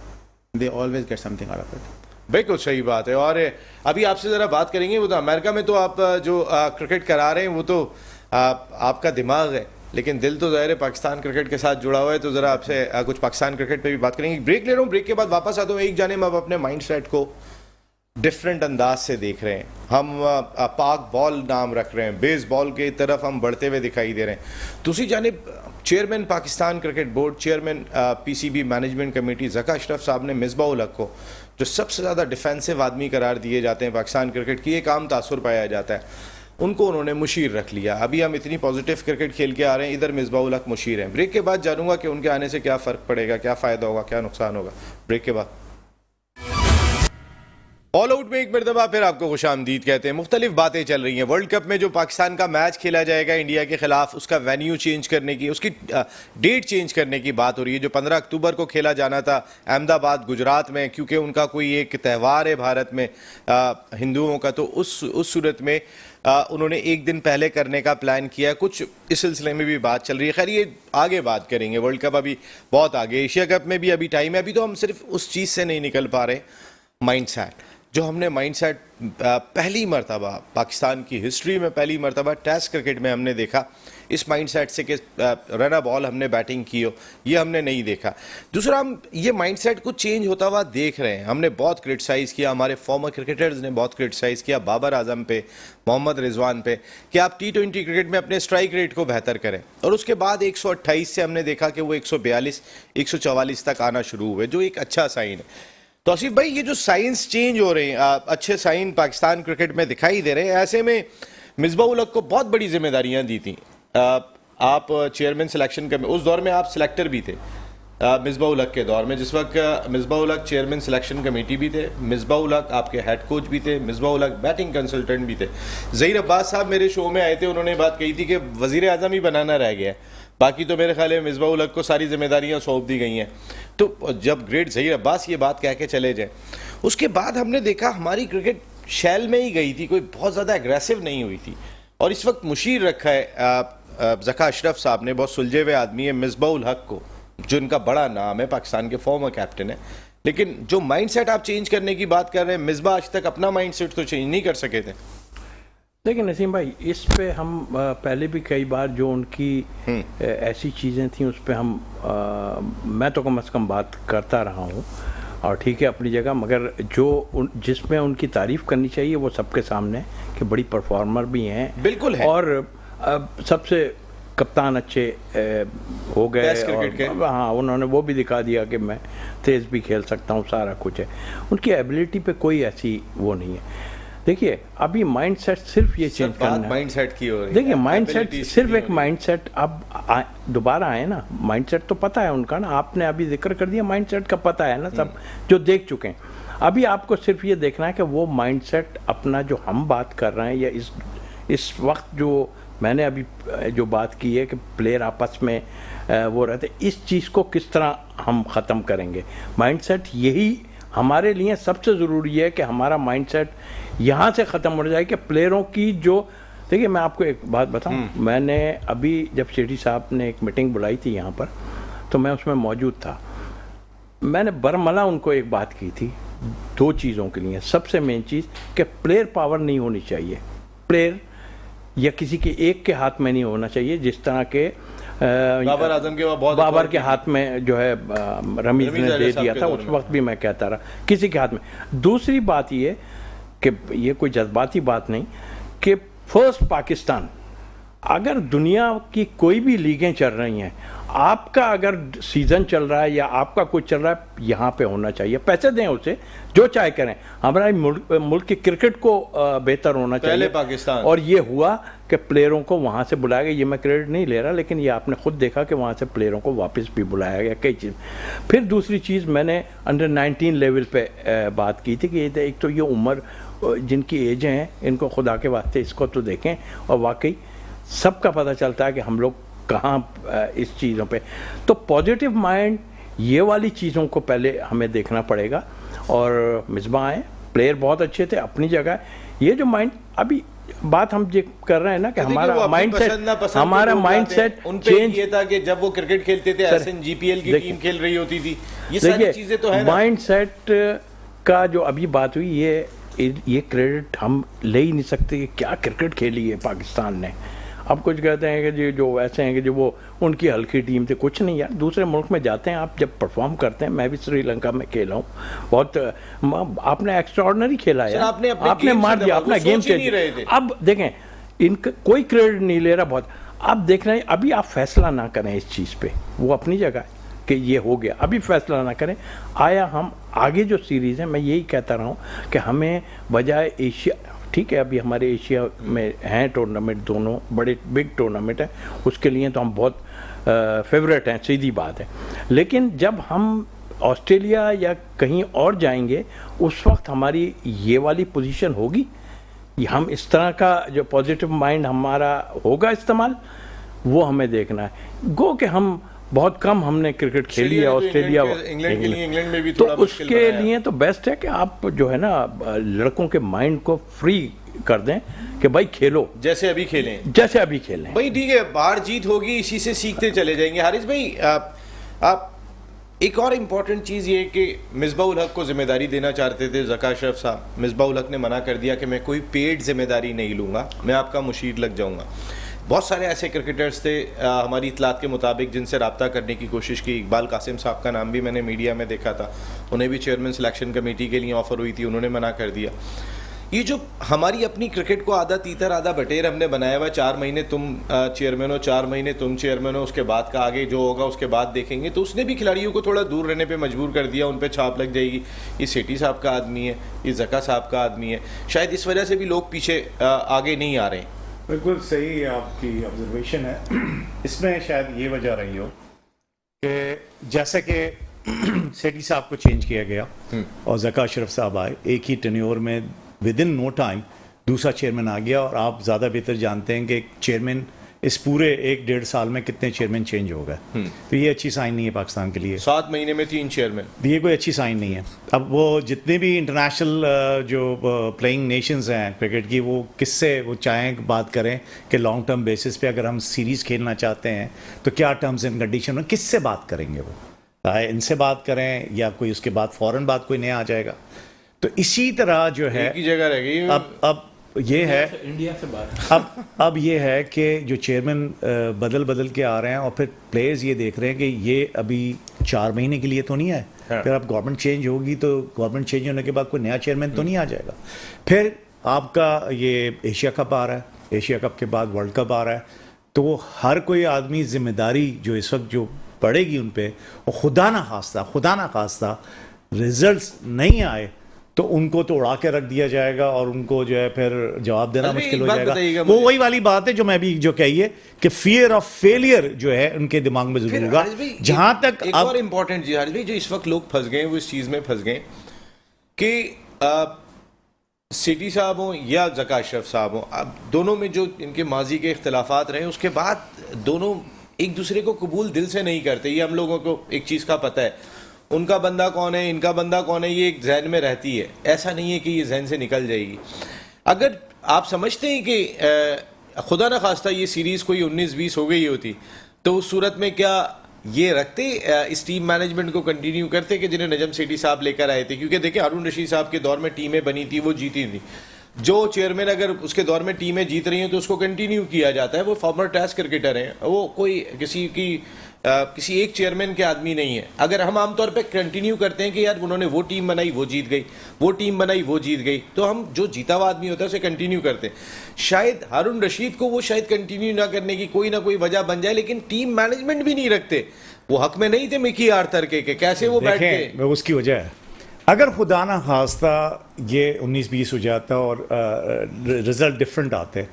B: they always get something out of it.
A: बिल्कुल सही बात है। और अभी आपसे ज़रा बात करेंगे, वो तो अमेरिका में तो आप जो क्रिकेट करा रहे हैं वो तो आपका दिमाग है, लेकिन दिल तो ज़ाहिर है पाकिस्तान क्रिकेट के साथ जुड़ा हुआ है। तो ज़रा आपसे कुछ पाकिस्तान क्रिकेट पे भी बात करेंगे। ब्रेक ले रहा हूँ, ब्रेक के बाद वापस आता हूँ। एक जानिब अब अपने माइंड सेट को डिफरेंट अंदाज से देख रहे हैं, हम पाक बॉल नाम रख रहे हैं, बेसबॉल की तरफ हम बढ़ते हुए दिखाई दे रहे हैं। दूसरी जानिब chairman Pakistan cricket board, chairman PCB management committee Zaka Ashraf साहब ने मिसबाह उल हक को, जो सबसे ज़्यादा डिफेंसिव आदमी करार दिए जाते हैं पाकिस्तान क्रिकेट की, एक आम तासुर पाया जाता है, उनको उन्होंने मुशीर रख लिया। अभी हम इतनी पॉजिटिव क्रिकेट खेल के आ रहे हैं, इधर मिसबाह उल हक मुशीर हैं। ब्रेक के बाद जानूंगा कि उनके आने से क्या फ़र्क पड़ेगा, क्या फ़ायदा होगा, क्या नुकसान होगा। ब्रेक के बाद ऑल आउट में एक मरतबा फिर आपको खुशामदीद कहते हैं। मुख्तलिफ बातें चल रही हैं। वर्ल्ड कप में जो पाकिस्तान का मैच खेला जाएगा इंडिया के खिलाफ, उसका वेन्यू चेंज करने की, उसकी डेट चेंज करने की बात हो रही है। जो 15 अक्टूबर को खेला जाना था अहमदाबाद गुजरात में, क्योंकि उनका कोई एक त्यौहार है भारत में हिंदुओं का, तो उस सूरत में उन्होंने एक दिन पहले करने का प्लान किया। कुछ इस सिलसिले में भी बात चल रही है। खैर ये आगे बात करेंगे, वर्ल्ड कप अभी बहुत आगे, एशिया कप में भी अभी टाइम है। अभी तो हम सिर्फ उस चीज़ से नहीं निकल पा रहे, माइंड सेट। जो हमने माइंडसेट पहली मर्तबा पाकिस्तान की हिस्ट्री में पहली मर्तबा टेस्ट क्रिकेट में हमने देखा इस माइंडसेट से कि रन बॉल हमने बैटिंग की हो, ये हमने नहीं देखा। दूसरा, हम ये माइंडसेट को चेंज होता हुआ देख रहे हैं। हमने बहुत क्रिटिसाइज़ किया, हमारे फॉर्मर क्रिकेटर्स ने बहुत क्रिटिसाइज़ किया बाबर आजम पे, मोहम्मद रिजवान पे, कि आप T20 क्रिकेट में अपने स्ट्राइक रेट को बेहतर करें। और उसके बाद 128 से हमने देखा कि वो 142, 144 तक आना शुरू हुए, जो एक अच्छा साइन है। तो आसिफ भाई, ये जो साइंस चेंज हो रहे हैं, अच्छे साइन पाकिस्तान क्रिकेट में दिखाई दे रहे हैं। ऐसे में मिसबाह उल हक को बहुत बड़ी जिम्मेदारियां दी थी। आप चेयरमैन सिलेक्शन कमेटी, उस दौर में आप सिलेक्टर भी थे मिसबाह उल हक के दौर में, जिस वक्त Misbah ul Haq chairman selection committee भी थे, मिसबाह उल हक आपके हेड कोच भी थे, मिसबाह उल हक बैटिंग कंसल्टेंट भी थे। ज़हीर अब्बास साहब मेरे शो में आए थे, उन्होंने बात कही थी कि वज़ीर आज़म ही बनाना रह गया है, बाकी तो मेरे ख्याल में मिसबाह उल हक को सारी जिम्मेदारियां सौंप दी गई हैं। तो जब ग्रेट ज़हीर अब्बास ये बात कह के चले जाए, उसके बाद हमने देखा हमारी क्रिकेट शैल में ही गई थी, कोई बहुत ज़्यादा एग्रेसिव नहीं हुई थी। और इस वक्त मुशीर रखा है ज़का अशरफ साहब ने, बहुत सुलझे हुए आदमी है, मिसबाह उल हक को, जो इनका बड़ा नाम है, पाकिस्तान के फॉर्मर कैप्टन है। लेकिन जो माइंडसेट आप चेंज करने की बात कर रहे हैं, मिसबाह आज तक अपना माइंडसेट तो चेंज नहीं कर सके थे।
C: देखिए नसीम भाई, इस पे हम पहले भी कई बार जो उनकी ऐसी चीज़ें थी उस पे मैं तो कम से कम बात करता रहा हूँ, और ठीक है अपनी जगह, मगर जो जिसमें उनकी तारीफ़ करनी चाहिए वो सबके सामने है कि बड़ी परफॉर्मर भी हैं,
A: बिल्कुल है,
C: और सबसे कप्तान अच्छे हो गए,
A: और
C: हाँ उन्होंने वो भी दिखा दिया कि मैं तेज़ भी खेल सकता हूँ, सारा कुछ है। उनकी एबिलिटी पे कोई ऐसी वो नहीं है। देखिए अभी माइंडसेट सिर्फ ये चेंज करना है,
A: माइंडसेट की हो रही है।
C: देखिए माइंडसेट सिर्फ एक माइंडसेट अब दोबारा आए ना, माइंडसेट तो पता है उनका ना, आपने अभी जिक्र कर दिया, माइंडसेट का पता है ना सब जो देख चुके हैं। अभी आपको सिर्फ ये देखना है कि वो माइंडसेट अपना जो हम बात कर रहे हैं, या इस वक्त जो मैंने अभी जो बात की है कि प्लेयर आपस में वो रहते, इस चीज़ को किस तरह हम ख़त्म करेंगे। माइंडसेट यही हमारे लिए सबसे ज़रूरी है कि हमारा माइंडसेट यहाँ से ख़त्म हो जाए कि प्लेयरों की जो, देखिए मैं आपको एक बात बताऊँ, मैंने अभी जब सेठी साहब ने एक मीटिंग बुलाई थी यहाँ पर, तो मैं उसमें मौजूद था। मैंने बरमला उनको एक बात की थी, दो चीज़ों के लिए। सबसे मेन चीज़ कि प्लेयर पावर नहीं होनी चाहिए, प्लेयर या किसी के एक के हाथ में नहीं होना चाहिए, जिस तरह के
A: बाबर आजम के
C: बाबर के हाथ में जो है रमीज ने दे दिया था, उस वक्त भी मैं कहता रहा किसी के हाथ में। दूसरी बात ये कि ये कोई जज्बाती बात नहीं कि फर्स्ट पाकिस्तान, अगर दुनिया की कोई भी लीगें चल रही हैं, आपका अगर सीज़न चल रहा है या आपका कुछ चल रहा है, यहाँ पे होना चाहिए। पैसे दें उसे, जो चाहे करें, हमारा मुल्क की क्रिकेट को बेहतर होना चाहिए
A: पाकिस्तान।
C: और ये हुआ कि प्लेयरों को वहाँ से बुलाया गया। ये मैं क्रेडिट नहीं ले रहा, लेकिन ये आपने खुद देखा कि वहाँ से प्लेयरों को वापस भी बुलाया गया, कई चीज़। फिर दूसरी चीज़ मैंने अंडर 19 लेवल पे बात की थी कि एक तो ये उम्र जिनकी एज हैं, इनको खुदा के वास्ते इसको तो देखें, और वाकई सबका पता चलता है कि हम लोग कहाँ इस चीज़ों पे। तो पॉजिटिव माइंड, ये वाली चीज़ों को पहले हमें देखना पड़ेगा। और मिसबाह आए, प्लेयर बहुत अच्छे थे अपनी जगह। ये जो माइंड, अभी बात हम ये कर रहे हैं ना कि हमारा माइंडसेट चेंज
A: ये था कि जब वो क्रिकेट खेलते थे, SNGPL की टीम खेल रही होती थी, ये सारी चीजें तो है ना।
C: माइंडसेट का जो अभी बात हुई, ये क्रेडिट हम ले ही नहीं सकते कि क्या क्रिकेट खेली है पाकिस्तान ने। अब कुछ कहते हैं कि जो ऐसे हैं कि जो वो उनकी हल्की टीम थी, कुछ नहीं यार। दूसरे मुल्क में जाते हैं आप, जब परफॉर्म करते हैं, मैं भी श्रीलंका में खेला हूँ, बहुत आपने एक्स्ट्राऑर्डिनरी खेला है, आपने मार दिया, अपना गेम चेंज। अब देखें, इनका कोई क्रेडिट नहीं ले रहा बहुत। अब देख रहे हैं, अभी आप फैसला ना करें इस चीज़ पे, वो अपनी जगह है कि ये हो गया, अभी फैसला ना करें। आया हम आगे जो सीरीज़ है, मैं यही कहता रहा हूँ कि हमें बजाय एशिया, ठीक है अभी हमारे एशिया में हैं टूर्नामेंट, दोनों बड़े बिग टूर्नामेंट हैं, उसके लिए तो हम बहुत फेवरेट हैं, सीधी बात है। लेकिन जब हम ऑस्ट्रेलिया या कहीं और जाएंगे, उस वक्त हमारी ये वाली पोजीशन होगी, हम इस तरह का जो पॉजिटिव माइंड हमारा होगा इस्तेमाल, वो हमें देखना है। गो कि हम बहुत कम हमने क्रिकेट खेली है ऑस्ट्रेलिया,
A: इंग्लैंड में भी
C: तो उसके लिए तो बेस्ट है कि आप जो है ना लड़कों के माइंड को फ्री कर दें कि भाई खेलो,
A: जैसे अभी खेलें,
C: जैसे अभी खेलें।
A: भाई ठीक है, हार जीत होगी, इसी से सीखते चले जाएंगे। हारिस भाई, आप एक और इम्पॉर्टेंट चीज़ ये कि मिसबा उल हक को जिम्मेदारी देना चाहते थे ज़का अशरफ साहब। मिसबा उल हक ने मना कर दिया कि मैं कोई पेड जिम्मेदारी नहीं लूँगा, मैं आपका मुशीर लग जाऊँगा। बहुत सारे ऐसे क्रिकेटर्स थे हमारी इतलात के मुताबिक जिनसे रब्ता करने की कोशिश की। इकबाल कासिम साहब का नाम भी मैंने मीडिया में देखा था, उन्हें भी चेयरमैन सिलेक्शन कमेटी के लिए ऑफ़र हुई थी, उन्होंने मना कर दिया। ये जो हमारी अपनी क्रिकेट को आधा तीतर आधा बटेर हमने बनाया हुआ, 4 महीने तुम चेयरमैन हो, 4 महीने तुम चेयरमैन हो, उसके बाद का आगे जो होगा उसके बाद देखेंगे, तो उसने भी खिलाड़ियों को थोड़ा दूर रहने पे मजबूर कर दिया। उन पे छाप लग जाएगी, ये सेठी साहब का आदमी है, ये ज़का साहब का आदमी है। शायद इस वजह से भी लोग पीछे आगे नहीं आ रहे हैं।
D: बिल्कुल सही आपकी ऑब्जर्वेशन है। इसमें शायद ये वजह रही हो कि जैसे कि सेठी साहब को चेंज किया गया और ज़का अशरफ साहब आए, एक ही टेन्योर में विद इन नो टाइम दूसरा चेयरमैन आ गया। और आप ज़्यादा बेहतर जानते हैं कि चेयरमैन इस पूरे 1-1.5 साल में कितने चेयरमैन चेंज हो गए। तो ये अच्छी साइन नहीं है पाकिस्तान के लिए।
A: 7 महीने में 3 चेयरमैन,
D: ये कोई अच्छी साइन नहीं है। अब वो जितने भी इंटरनेशनल जो प्लेइंग नेशंस हैं क्रिकेट की, वो किससे वो चाहें बात करें कि लॉन्ग टर्म बेसिस पे अगर हम सीरीज़ खेलना चाहते हैं तो क्या टर्म्स एंड कंडीशन में किससे बात करेंगे? वो इनसे बात करें या कोई उसके बाद फ़ौरन बात कोई नया आ जाएगा। तो इसी तरह जो है
A: एक ही जगह रह गई।
D: अब ये है
C: इंडिया से बात
D: अब ये है कि जो चेयरमैन बदल के आ रहे हैं और फिर प्लेयर्स ये देख रहे हैं कि ये अभी 4 महीने के लिए तो नहीं है।
A: हाँ।
D: फिर अब गवर्नमेंट चेंज होगी तो गवर्नमेंट चेंज होने के बाद कोई नया चेयरमैन तो नहीं आ जाएगा। फिर आपका ये एशिया कप आ रहा है, एशिया कप के बाद वर्ल्ड कप आ रहा है, तो हर कोई आदमी जिम्मेदारी जो इस वक्त जो पड़ेगी उन पर, और खुदा ना खास्ता रिजल्ट्स नहीं आए तो उनको तो उड़ा के रख दिया जाएगा और उनको जो है फिर जवाब देना
A: अरे
D: मुश्किल
A: एक
D: हो
A: बात
D: जाएगा।
A: बताइएगा
D: वो
A: मुझे।
D: वही वाली बात है जो मैं भी जो कही है कि फियर ऑफ फेलियर जो है उनके दिमाग में जरूर
A: फिर
D: होगा।
A: हारिस भाई,
D: जहां तक
A: एक
D: अब
A: और इम्पोर्टेंट चीज हारिस भाई, जो इस वक्त लोग फंस गए वो इस चीज में फंस गए कि सिटी साहब हों या ज़का अशरफ साहब हों, अब दोनों में जो इनके माजी के इख्तलाफात रहे उसके बाद दोनों एक दूसरे को कबूल दिल से नहीं करते। ये हम लोगों को एक चीज़ का पता है, उनका बंदा कौन है, इनका बंदा कौन है, ये एक जहन में रहती है। ऐसा नहीं है कि ये जहन से निकल जाएगी। अगर आप समझते हैं कि खुदा न खास्ता ये सीरीज़ कोई 19-20 हो गई होती तो उस सूरत में क्या ये रखते इस टीम मैनेजमेंट को कंटिन्यू करते कि जिन्हें नजम सेठी साहब लेकर आए थे? क्योंकि देखिए हारून रशीद साहब के दौर में टीमें बनी थी, वो जीती थी। जो चेयरमैन अगर उसके दौर में टीमें जीत रही हैं तो उसको कंटिन्यू किया जाता है। वो फॉर्मर टेस्ट क्रिकेटर हैं, वो कोई किसी एक चेयरमैन के आदमी नहीं है। अगर हम आमतौर पे कंटिन्यू करते हैं कि यार उन्होंने वो टीम बनाई वो जीत गई, वो टीम बनाई वो जीत गई, तो हम जो जीता हुआ आदमी होता है उसे कंटिन्यू करते हैं। शायद हारून रशीद को वो शायद कंटिन्यू ना करने की कोई ना कोई वजह बन जाए, लेकिन टीम मैनेजमेंट भी नहीं रखते। वो हक में नहीं थे मिकी आर्थर के कैसे वो बैठ
D: देखें,
A: के।
D: वो उसकी वजह है अगर खुदा ना खास्ता ये 19-20 हो जाता और रिजल्ट डिफरेंट आते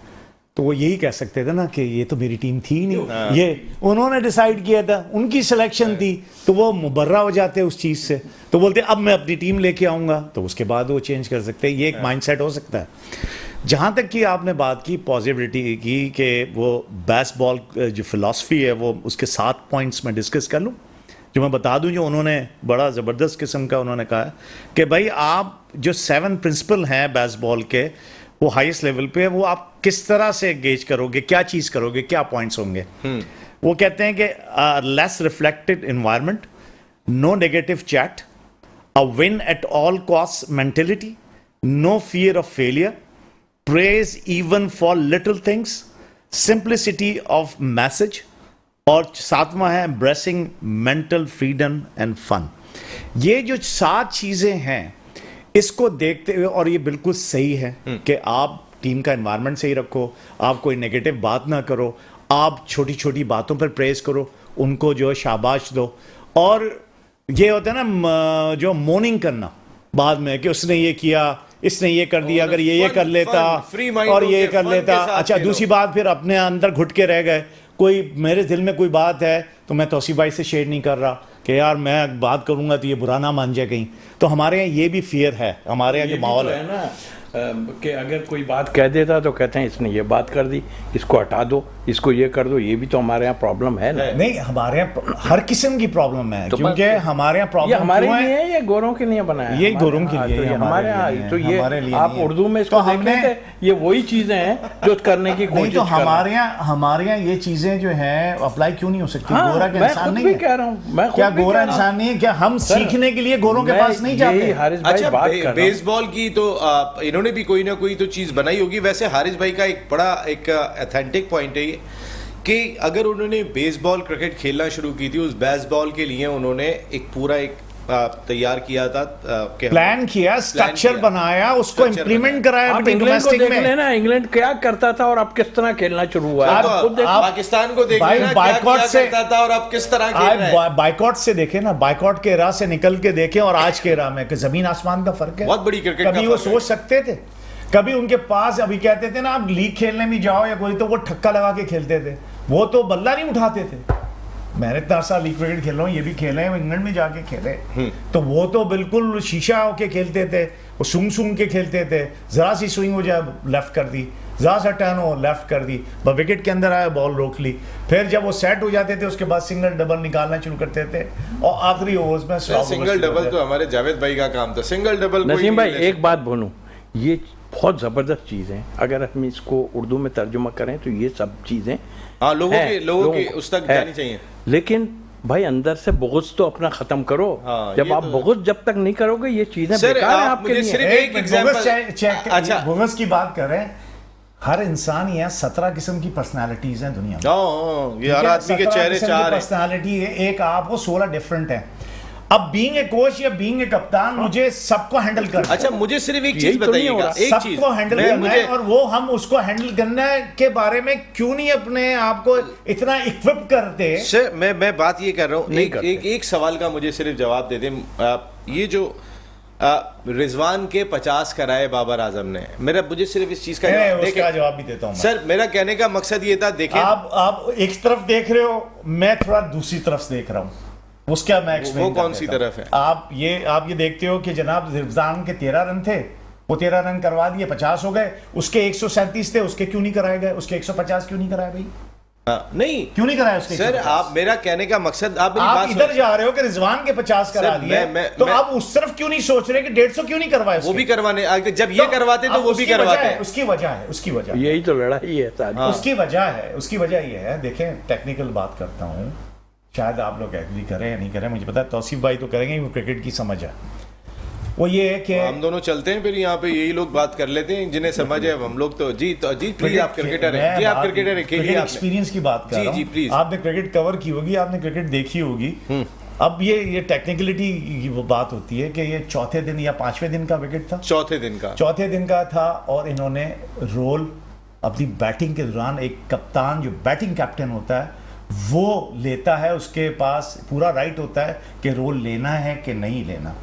D: तो वो यही कह सकते थे ना कि ये तो मेरी टीम थी नहीं, ये उन्होंने डिसाइड किया था, उनकी सिलेक्शन थी, तो वो मुबर्रा हो जाते उस चीज़ से। तो बोलते अब मैं अपनी टीम लेके आऊँगा, तो उसके बाद वो चेंज कर सकते हैं। ये एक माइंडसेट हो सकता है। जहाँ तक कि आपने बात की पॉजिटिविटी की कि वो बेसबॉल जो फिलॉसफी है वो उसके 7 पॉइंट्स में डिस्कस कर लूँ, जो मैं बता दूं, जो उन्होंने बड़ा ज़बरदस्त किस्म का उन्होंने कहा है कि भाई आप जो 7 प्रिंसिपल हैं बेसबॉल के वो हाईएस्ट लेवल पे, वो आप किस तरह से गेज करोगे, क्या चीज़ करोगे, क्या पॉइंट्स होंगे। वो कहते हैं कि less reflected environment, no negative chat, a win at all cost mentality, no fear of failure, praise even for little things, simplicity of message, और 7वां है embracing mental freedom and fun. ये जो 7 चीज़ें हैं इसको देखते हुए, और ये बिल्कुल सही है कि आप टीम का एनवायरनमेंट सही रखो, आप कोई नेगेटिव बात ना करो, आप छोटी छोटी बातों पर प्रेज करो, उनको जो शाबाश दो। और ये होता है ना जो मोर्निंग करना बाद में कि उसने ये किया, इसने ये कर दिया, अगर ये कर लेता और ये कर लेता। अच्छा, दूसरी बात फिर अपने अंदर घुट के रह गए। कोई मेरे दिल में कोई बात है तो मैं तौसीफ भाई से शेयर नहीं कर रहा कि यार मैं बात करूंगा तो ये बुरा ना मान जाए कहीं। तो हमारे यहाँ ये भी फियर है, हमारे यहाँ जो माहौल है
C: ना कि अगर कोई बात कह देता तो कहते हैं इसने ये बात कर दी, इसको हटा दो, इसको ये कर दो। ये भी तो हमारे यहाँ प्रॉब्लम है ना।
D: नहीं, हमारे यहाँ हर किस्म की प्रॉब्लम है,
C: तो
D: क्योंकि हमारे यहाँ
C: ये
D: प्रॉब्लम
C: हमारे
D: क्यों
C: लिए
D: है?
C: है, ये गोरों के लिए बनाया है?
D: ये गोरों के लिए,
C: तो ये
D: हमारे
C: हमारे
D: लिए
C: यहाँ
D: नहीं
C: तो
D: है, हमारे
C: ये
D: लिए
C: आप
D: नहीं है।
C: उर्दू में इसको
D: तो
C: देखें
D: हमने-
C: तो ये वही चीजें हैं जो करने की
D: नहीं
C: कोशिश
D: तो
C: कर रहे हैं।
D: हमारे यहाँ ये चीजें जो हैं अप्लाई क्यों नहीं हो सकती?
C: हाँ,
D: गोरा के
C: मैं
D: इंसान
C: खुद
D: नहीं
C: भी
D: है
C: कह रहा हूँ, मैं खुद
D: क्या
C: भी
D: गोरा
C: कह रहा हूँ।
D: इंसान नहीं है क्या? हम सीखने के लिए गोरों के
C: मैं
D: पास नहीं
C: यही
D: जाते।
C: हारिस भाई
A: अच्छा,
C: बात कर रहा हूँ।
A: बेसबॉल की तो इन्होंने भी कोई ना कोई तो चीज बनाई होगी। वैसे हारिस भाई का एक बड़ा एक ऑथेंटिक पॉइंट है ये कि अगर उन्होंने बेसबॉल क्रिकेट खेलना शुरू की थी, उस बेसबॉल के लिए उन्होंने एक पूरा एक तैयार किया था कि हम-
D: प्लान किया, स्ट्रक्चर
A: किया।
D: बनाया, उसको
A: Structure
D: इम्प्लीमेंट कराया
C: आप
D: अपनी
C: इंग्लैंड को
D: डोमेस्टिक
C: देख
D: में।
C: लेना, इंग्लैंड क्या करता था और अब किस तरह खेलना शुरू हुआ है।
A: आप
C: आप खुद देखो।
D: आप-
A: पाकिस्तान को देख
D: भाई,
A: लेना क्या
D: बायकॉट
A: किया
D: से-
A: करता था और अब किस तरह खेल रहा है।
D: आप बाइकॉट से देखें ना, बाइकॉट के राह से निकल के देखें और आज के राह में कि जमीन आसमान का फर्क है।
A: बहुत बड़ी क्रिकेट का
D: कभी वो
A: फर्क है।
D: सोच सकते थे? कभी उनके पास अभी कहते थे ना आप लीग खेलने भी जाओ या कोई, तो वो ठक्का लगा के खेलते थे, वो तो बल्ला नहीं उठाते थे। मैंने इतना साल लीग क्रिकेट खेल रहा हूँ, ये भी खेले हैं, इंग्लैंड में जाके खेले, तो वो तो बिल्कुल शीशा होके खेलते थे, वो सूंघ सूंघ के खेलते थे। जरा सी स्विंग हो जाए लेफ्ट कर दी, जरा सा टर्न हो लेफ्ट कर दी, बस विकेट के अंदर आया बॉल रोक ली। फिर जब वो सेट हो जाते थे उसके बाद सिंगल डबल निकालना शुरू करते थे और आखिरी ओवर्स में
A: सिंगल डबल तो हमारे जावेद भाई का काम था। सिंगल डबल कोई
C: नसीम
A: नहीं
C: भाई
A: ले
C: एक बात बोलूं, ये बहुत ज़बरदस्त चीज़ है। अगर हम इसको उर्दू में तर्जुमा करें तो ये सब चीज़ें
A: सकता। हाँ, लोगों की उस तक
C: है।
A: जानी चाहिए।
C: लेकिन भाई अंदर से बुग़्ज़ तो अपना ख़त्म करो।
A: हाँ,
C: जब
A: ये
C: आप
A: तो-
C: बुग़्ज़ जब तक नहीं करोगे ये चीज़ें
A: सर,
C: बेकार हैं
A: आप
C: आपके
A: मुझे
C: लिए।
A: सिर्फ एक example- अच्छा।
D: बोगस की बात कर रहे हैं, हर इंसान ही है, 17 किस्म की पर्सनालिटीज हैं दुनिया में।
A: हाँ, ये हर आदमी के चेहरे चार हैं।
D: पर्सनालिटी है, एक आप हो, 16 डिफरेंट है। अब बीइंग ए कोच या बीइंग ए कप्तान मुझे सबको हैंडल करना है।
A: अच्छा, मुझे सिर्फ एक
C: यही
A: चीज
C: तो नहीं हो
A: बताइएगा,
C: रहा।
A: एक चीज
D: सबको हैंडल
A: मैं-
D: करना
A: मुझे
D: है और वो हम उसको हैंडल करने के बारे में क्यों नहीं अपने आप को इतना इक्विप करते?
A: सर, मैं बात ये कर रहा हूँ,
C: नहीं
A: एक
C: करते।
A: एक एक सवाल का मुझे सिर्फ जवाब दे दें। ये जो रिजवान के 50 कराए बाबर आजम ने, मुझे सिर्फ इस चीज का
D: मैं
A: जवाब
D: उसका
A: देखें।
D: जवाब भी देता हूँ।
A: सर, मेरा कहने का मकसद ये था, देखें
D: आप एक तरफ देख रहे हो, मैं थोड़ा दूसरी तरफ से देख रहा हूँ। उसका मैं explain
A: वो
D: कर
A: कौन सी
D: देता हूँ।
A: तरफ है?
D: आप ये देखते हो कि जनाब रिजवान के 13 रन थे, वो 13 रन करवा दिए, 50 हो गए। उसके 137 थे, उसके क्यों नहीं कराए गए? उसके 150 क्यों नहीं कराए भाई?
A: हाँ, नहीं
D: क्यों नहीं कराया उसके
A: सर,
D: 150?
A: आप मेरा कहने का मकसद, आप मेरी
D: आप
A: बात
D: इधर
A: सुनो।
D: जा रहे हो कि रिजवान के 50 करा
A: सर,
D: दिए,
A: मैं-
D: तो
A: मैं-
D: आप उस तरफ क्यों नहीं सोच रहे कि 150 क्यों नहीं करवाए?
A: वो भी करवाने जब ये करवाते तो
D: अब
A: वो भी
D: उसकी वजह
A: करवाते
D: है,
A: हैं।
D: उसकी वजह है, उसकी वजह है।
C: यही तो लड़ाई है सारी।
A: हाँ।
D: उसकी वजह है, उसकी वजह ये है, देखें टेक्निकल बात करता हूँ, शायद आप लोग एग्री करें या नहीं करें, मुझे पता है तौसीफ भाई तो करेंगे, वो क्रिकेट की समझ है। वो ये है कि
A: हम दोनों चलते हैं, फिर यहाँ पे यही लोग बात कर लेते हैं जिन्हें समझ है। हम लोग तो जी प्लीज, आप क्रिकेटर हैं जी, आप क्रिकेटर हैं, खेलिए आपने।
D: एक्सपीरियंस की बात कर
A: जी,
D: रहा
A: जी,
D: हूँ।
A: please।
D: आपने क्रिकेट कवर की होगी, आपने क्रिकेट देखी होगी। अब ये टेक्निकलिटी की वो बात होती है कि ये चौथे दिन या 5वें दिन का विकेट था,
A: चौथे दिन का।
D: चौथे दिन का था, और इन्होंने रोल अपनी बैटिंग के दौरान, एक कप्तान जो बैटिंग कैप्टन होता है वो लेता है, उसके पास पूरा राइट होता है कि रोल लेना है कि नहीं लेना।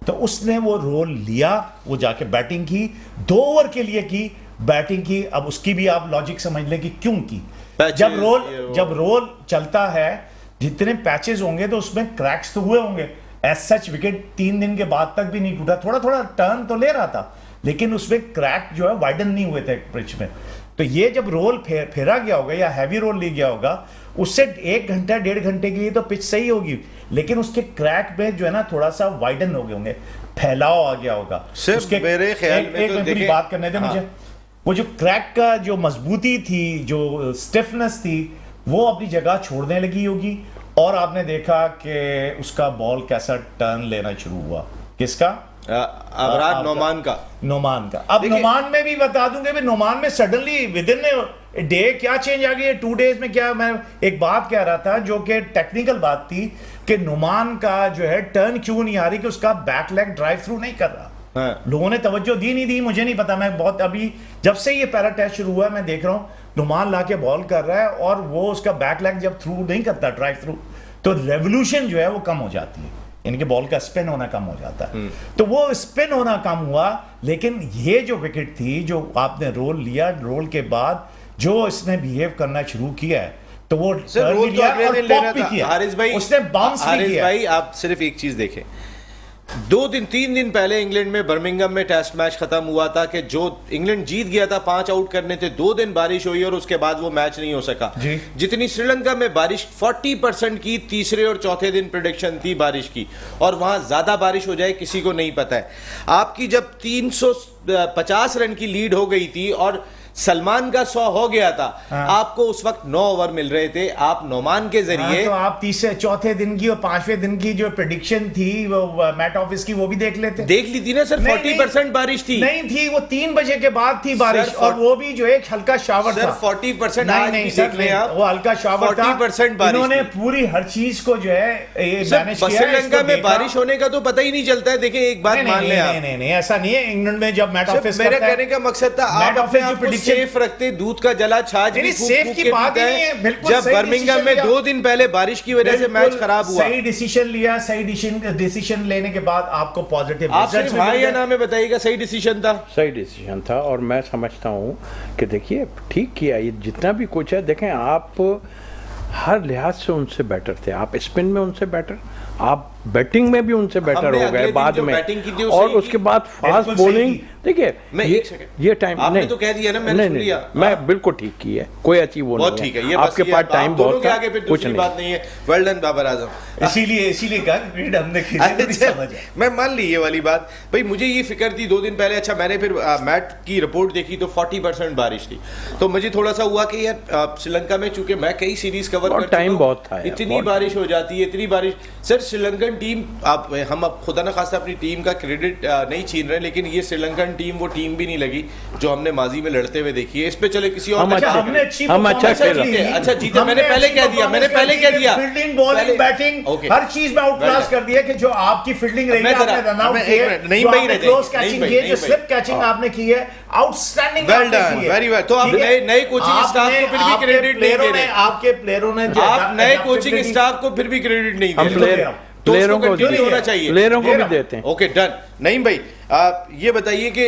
D: तो उसने वो रोल लिया, वो जाके बैटिंग की, 2 ओवर के लिए की बैटिंग की। अब उसकी भी आप लॉजिक समझ लें कि क्यों की।
A: Patches,
D: जब रोल चलता है, जितने पैचेस होंगे तो उसमें क्रैक्स तो हुए होंगे। एज सच विकेट 3 दिन के बाद तक भी नहीं टूटा, थोड़ा थोड़ा टर्न तो ले रहा था, लेकिन उसमें क्रैक जो है वाइडन नहीं हुए थे पिच में। तो ये जब रोल फेरा गया होगा या हैवी रोल ले गया होगा, उससे 1 घंटा 1.5 घंटे के लिए तो पिच सही होगी, लेकिन उसके क्रैक में जो है ना थोड़ा सा वाइडन हो गए होंगे, फैलाव आ गया होगा।
A: सिर्फ
D: उसके
A: मेरे ख्याल में तो
D: पूरी
A: देखें-
D: बात करने दे मुझे। वो जो क्रैक का जो मजबूती थी, जो स्टिफनेस थी, वो अपनी जगह छोड़ने लगी होगी। और आपने देखा कि उसका बॉल कैसा टर्न लेना शुरू हुआ। किसका?
A: अबरार
D: आपका-
A: नोमान का।
D: नोमान का। अब
A: देखिए-
D: नोमान में भी बता दूंगे भी, नोमान में सडनली विद इन डे क्या चेंज आ गई है, 2 डेज में। क्या मैं एक बात कह रहा था जो कि टेक्निकल बात थी कि नोमान का जो है टर्न क्यों नहीं आ रही, कि उसका बैक लेग ड्राइव थ्रू नहीं कर रहा।
A: हाँ।
D: लोगों ने तवज्जो दी नहीं दी, मुझे नहीं पता। मैं बहुत अभी जब से ये पैरा टेस्ट शुरू हुआ है मैं देख रहा हूँ, नुमान ला के बॉल कर रहा है और वो उसका बैक लेग जब थ्रू नहीं करता, ड्राइव थ्रू, तो रेवोल्यूशन जो है वो कम हो जाती है, इनके बॉल का स्पिन होना कम हो जाता है। तो वो स्पिन होना कम हुआ, लेकिन ये जो विकेट थी, जो आपने रोल लिया, रोल के बाद जो इसने बिहेव करना शुरू किया है, तो वो
A: सर,
D: turn
A: रोल
D: भी
A: तो
D: लिया
A: अगले
D: और
A: दिन
D: pop
A: लेना
D: भी
A: था।
D: किया।
A: हारिस भाई,
D: उसने बाउंस भी
A: हारिस
D: किया।
A: भाई, आप सिर्फ एक चीज देखें, तीन दिन पहले इंग्लैंड में बर्मिंघम में टेस्ट मैच खत्म हुआ था कि जो इंग्लैंड जीत गया था, 5 आउट करने थे, 2 दिन बारिश हुई और उसके बाद वो मैच नहीं हो सका।
D: जी।
A: जितनी श्रीलंका में बारिश 40% की तीसरे और चौथे दिन प्रेडिक्शन थी बारिश की, और वहां ज्यादा बारिश हो जाए किसी को नहीं पता है। आपकी जब 350 रन की लीड हो गई थी और सलमान का 100 हो गया था, आपको उस वक्त 9 ओवर मिल रहे थे, आप नोमान के जरिए
D: तो आप तीसरे चौथे दिन की और 5वें दिन की जो प्रेडिक्शन थी वो मैट ऑफिस की वो भी देख लेते।
A: देख ली थी ना सर। 40% बारिश थी।
D: नहीं थी, वो 3 बजे के बाद थी बारिश,
A: सर,
D: और वो भी जो एक हल्का शावर
A: सर
D: था।
A: 40%
D: नहीं
A: आज
D: नहीं
A: भी
D: सर,
A: देख लें आप,
D: वो हल्का शावर था।
A: 40% बारिश
D: इन्होंने
A: थी।
D: पूरी हर चीज को जो है ये
A: सर,
D: मैनेज किया है,
A: श्रीलंका
D: इसको
A: में
D: देखा।
A: बारिश होने का तो पता ही नहीं चलता है। देखिए एक बात मान लें आप,
D: नहीं ऐसा नहीं है। इंग्लैंड में जब मैट ऑफिस
A: मेरा कहने का मकसद था आप
D: मैट
A: अपने
D: ऑफिस
A: आप
D: जो
A: को
D: prediction-
A: सेफ रखते, दूध का जला छाछ
D: नहीं,
A: भी
D: नहीं, सेफ
A: फूंक
D: की
A: के
D: बात
A: पीता
D: ही नहीं
A: है।
D: है, बिल्कुल
A: जब
D: सही
A: बर्मिंघम
D: decision
A: में
D: लिया।
A: 2 दिन पहले बारिश की वजह से मैच खराब हुआ,
D: सही डिसीजन लिया, सही डिसीजन लेने के बाद आपको पॉजिटिव
A: आप सिर्फ हाँ या ना में बताइएगा सही डिसीजन था।
C: सही डिसीजन था, और मैं समझता हूँ कि देखिए ठीक किया। ये जितना भी कुछ है, देखें आप हर लिहाज से उनसे बेटर थे। आप स्पिन में उनसे बेटर, आप बैटिंग में भी उनसे बेटर
A: हमने
C: हो
A: अगले
C: गए
A: दिन
C: बाद
A: जो
C: में,
A: बैटिंग की थी वो
C: और
A: सही
C: उसके
A: की।
C: बाद फास्ट
D: बिल्कुल सही
C: बॉलिंग।
D: की।
C: देखिए
A: मैं
C: ये
A: एक सेकंड,
C: ये टाइम
A: आपने
C: नहीं
A: तो कह दिया ना, मैंने सुन लिया।
C: मैं बिल्कुल ठीक की है, कोई अच्छी वो
A: बहुत
C: नहीं
A: ठीक
C: है।
A: है, ये बस
C: आपके
A: ये
C: पास
A: आप
C: टाइम
A: दोनों
C: बहुत
A: के
C: था,
A: आगे फिर
C: कुछ
A: दूसरी
C: नहीं।
A: बात नहीं है। Well done Babar Azam.
D: इसीलिए कहा क्रिकेट हमने खेली थोड़ी समझ है।
A: मैं मान ली ये वाली बात भाई। मुझे ये फिक्र थी 2 दिन पहले। अच्छा, मैंने फिर मैट की रिपोर्ट देखी तो 40% बारिश थी, तो मुझे थोड़ा सा हुआ कि यार श्रीलंका में, चूंकि मैं कई सीरीज कवर
C: और
A: कर चुका
C: टाइम
A: हूं,
C: बहुत था यार,
A: इतनी
C: बहुत
A: बारिश हो जाती है, इतनी बारिश। सर श्रीलंकन टीम, हम अब खुदा न खास्ता अपनी टीम का क्रेडिट नहीं छीन रहे, लेकिन ये श्रीलंकन टीम वो टीम भी नहीं लगी जो हमने माजी में लड़ते हुए देखी है। इस पे चले किसी और
C: हम
A: अच्छा,
C: अच्छा
D: हमने अच्छी
C: हम अच्छा
D: performance
C: खेल
D: की।
C: रहे
A: हैं। अच्छा, जीते।
D: हमने
A: मैंने पहले
D: अच्छी
A: कह दिया, मैंने
D: performance
A: पहले
D: की
A: कह दिया।
D: फील्डिंग, बॉलिंग,
A: पहले-
D: बैटिंग
A: ओके।
D: हर चीज में आउट क्लास कर दिया कि जो आपकी फील्डिंग रही
A: मैं
D: है,
A: जरा-
D: आपने रन आउट
A: मैं-
D: किए,
A: एक मिनट, नहीं
D: जो
A: भाई
D: आपने
A: रह
D: क्लोज
A: जाएंगे,
D: कैचिंग
A: नहीं
D: की है,
A: भाई,
D: जो
A: नहीं
D: स्लिप
A: भाई।
D: कैचिंग आपने की है, outstanding
A: well done, very well. तो आप नए कोचिंग स्टाफ को फिर भी क्रेडिट नहीं दे रहे।
D: आपके प्लेयरों ने
A: आप नए कोचिंग स्टाफ को फिर भी क्रेडिट नहीं दे
C: हम
A: रहे।
C: प्लेयरों को
A: कंटिन्यू
C: देते
A: होना
C: हैं,
A: चाहिए।
C: प्लेयरों को
D: दे
C: भी
D: रहा हूं।
C: देते हैं।
A: Okay done. नहीं भाई, आप ये बताइए कि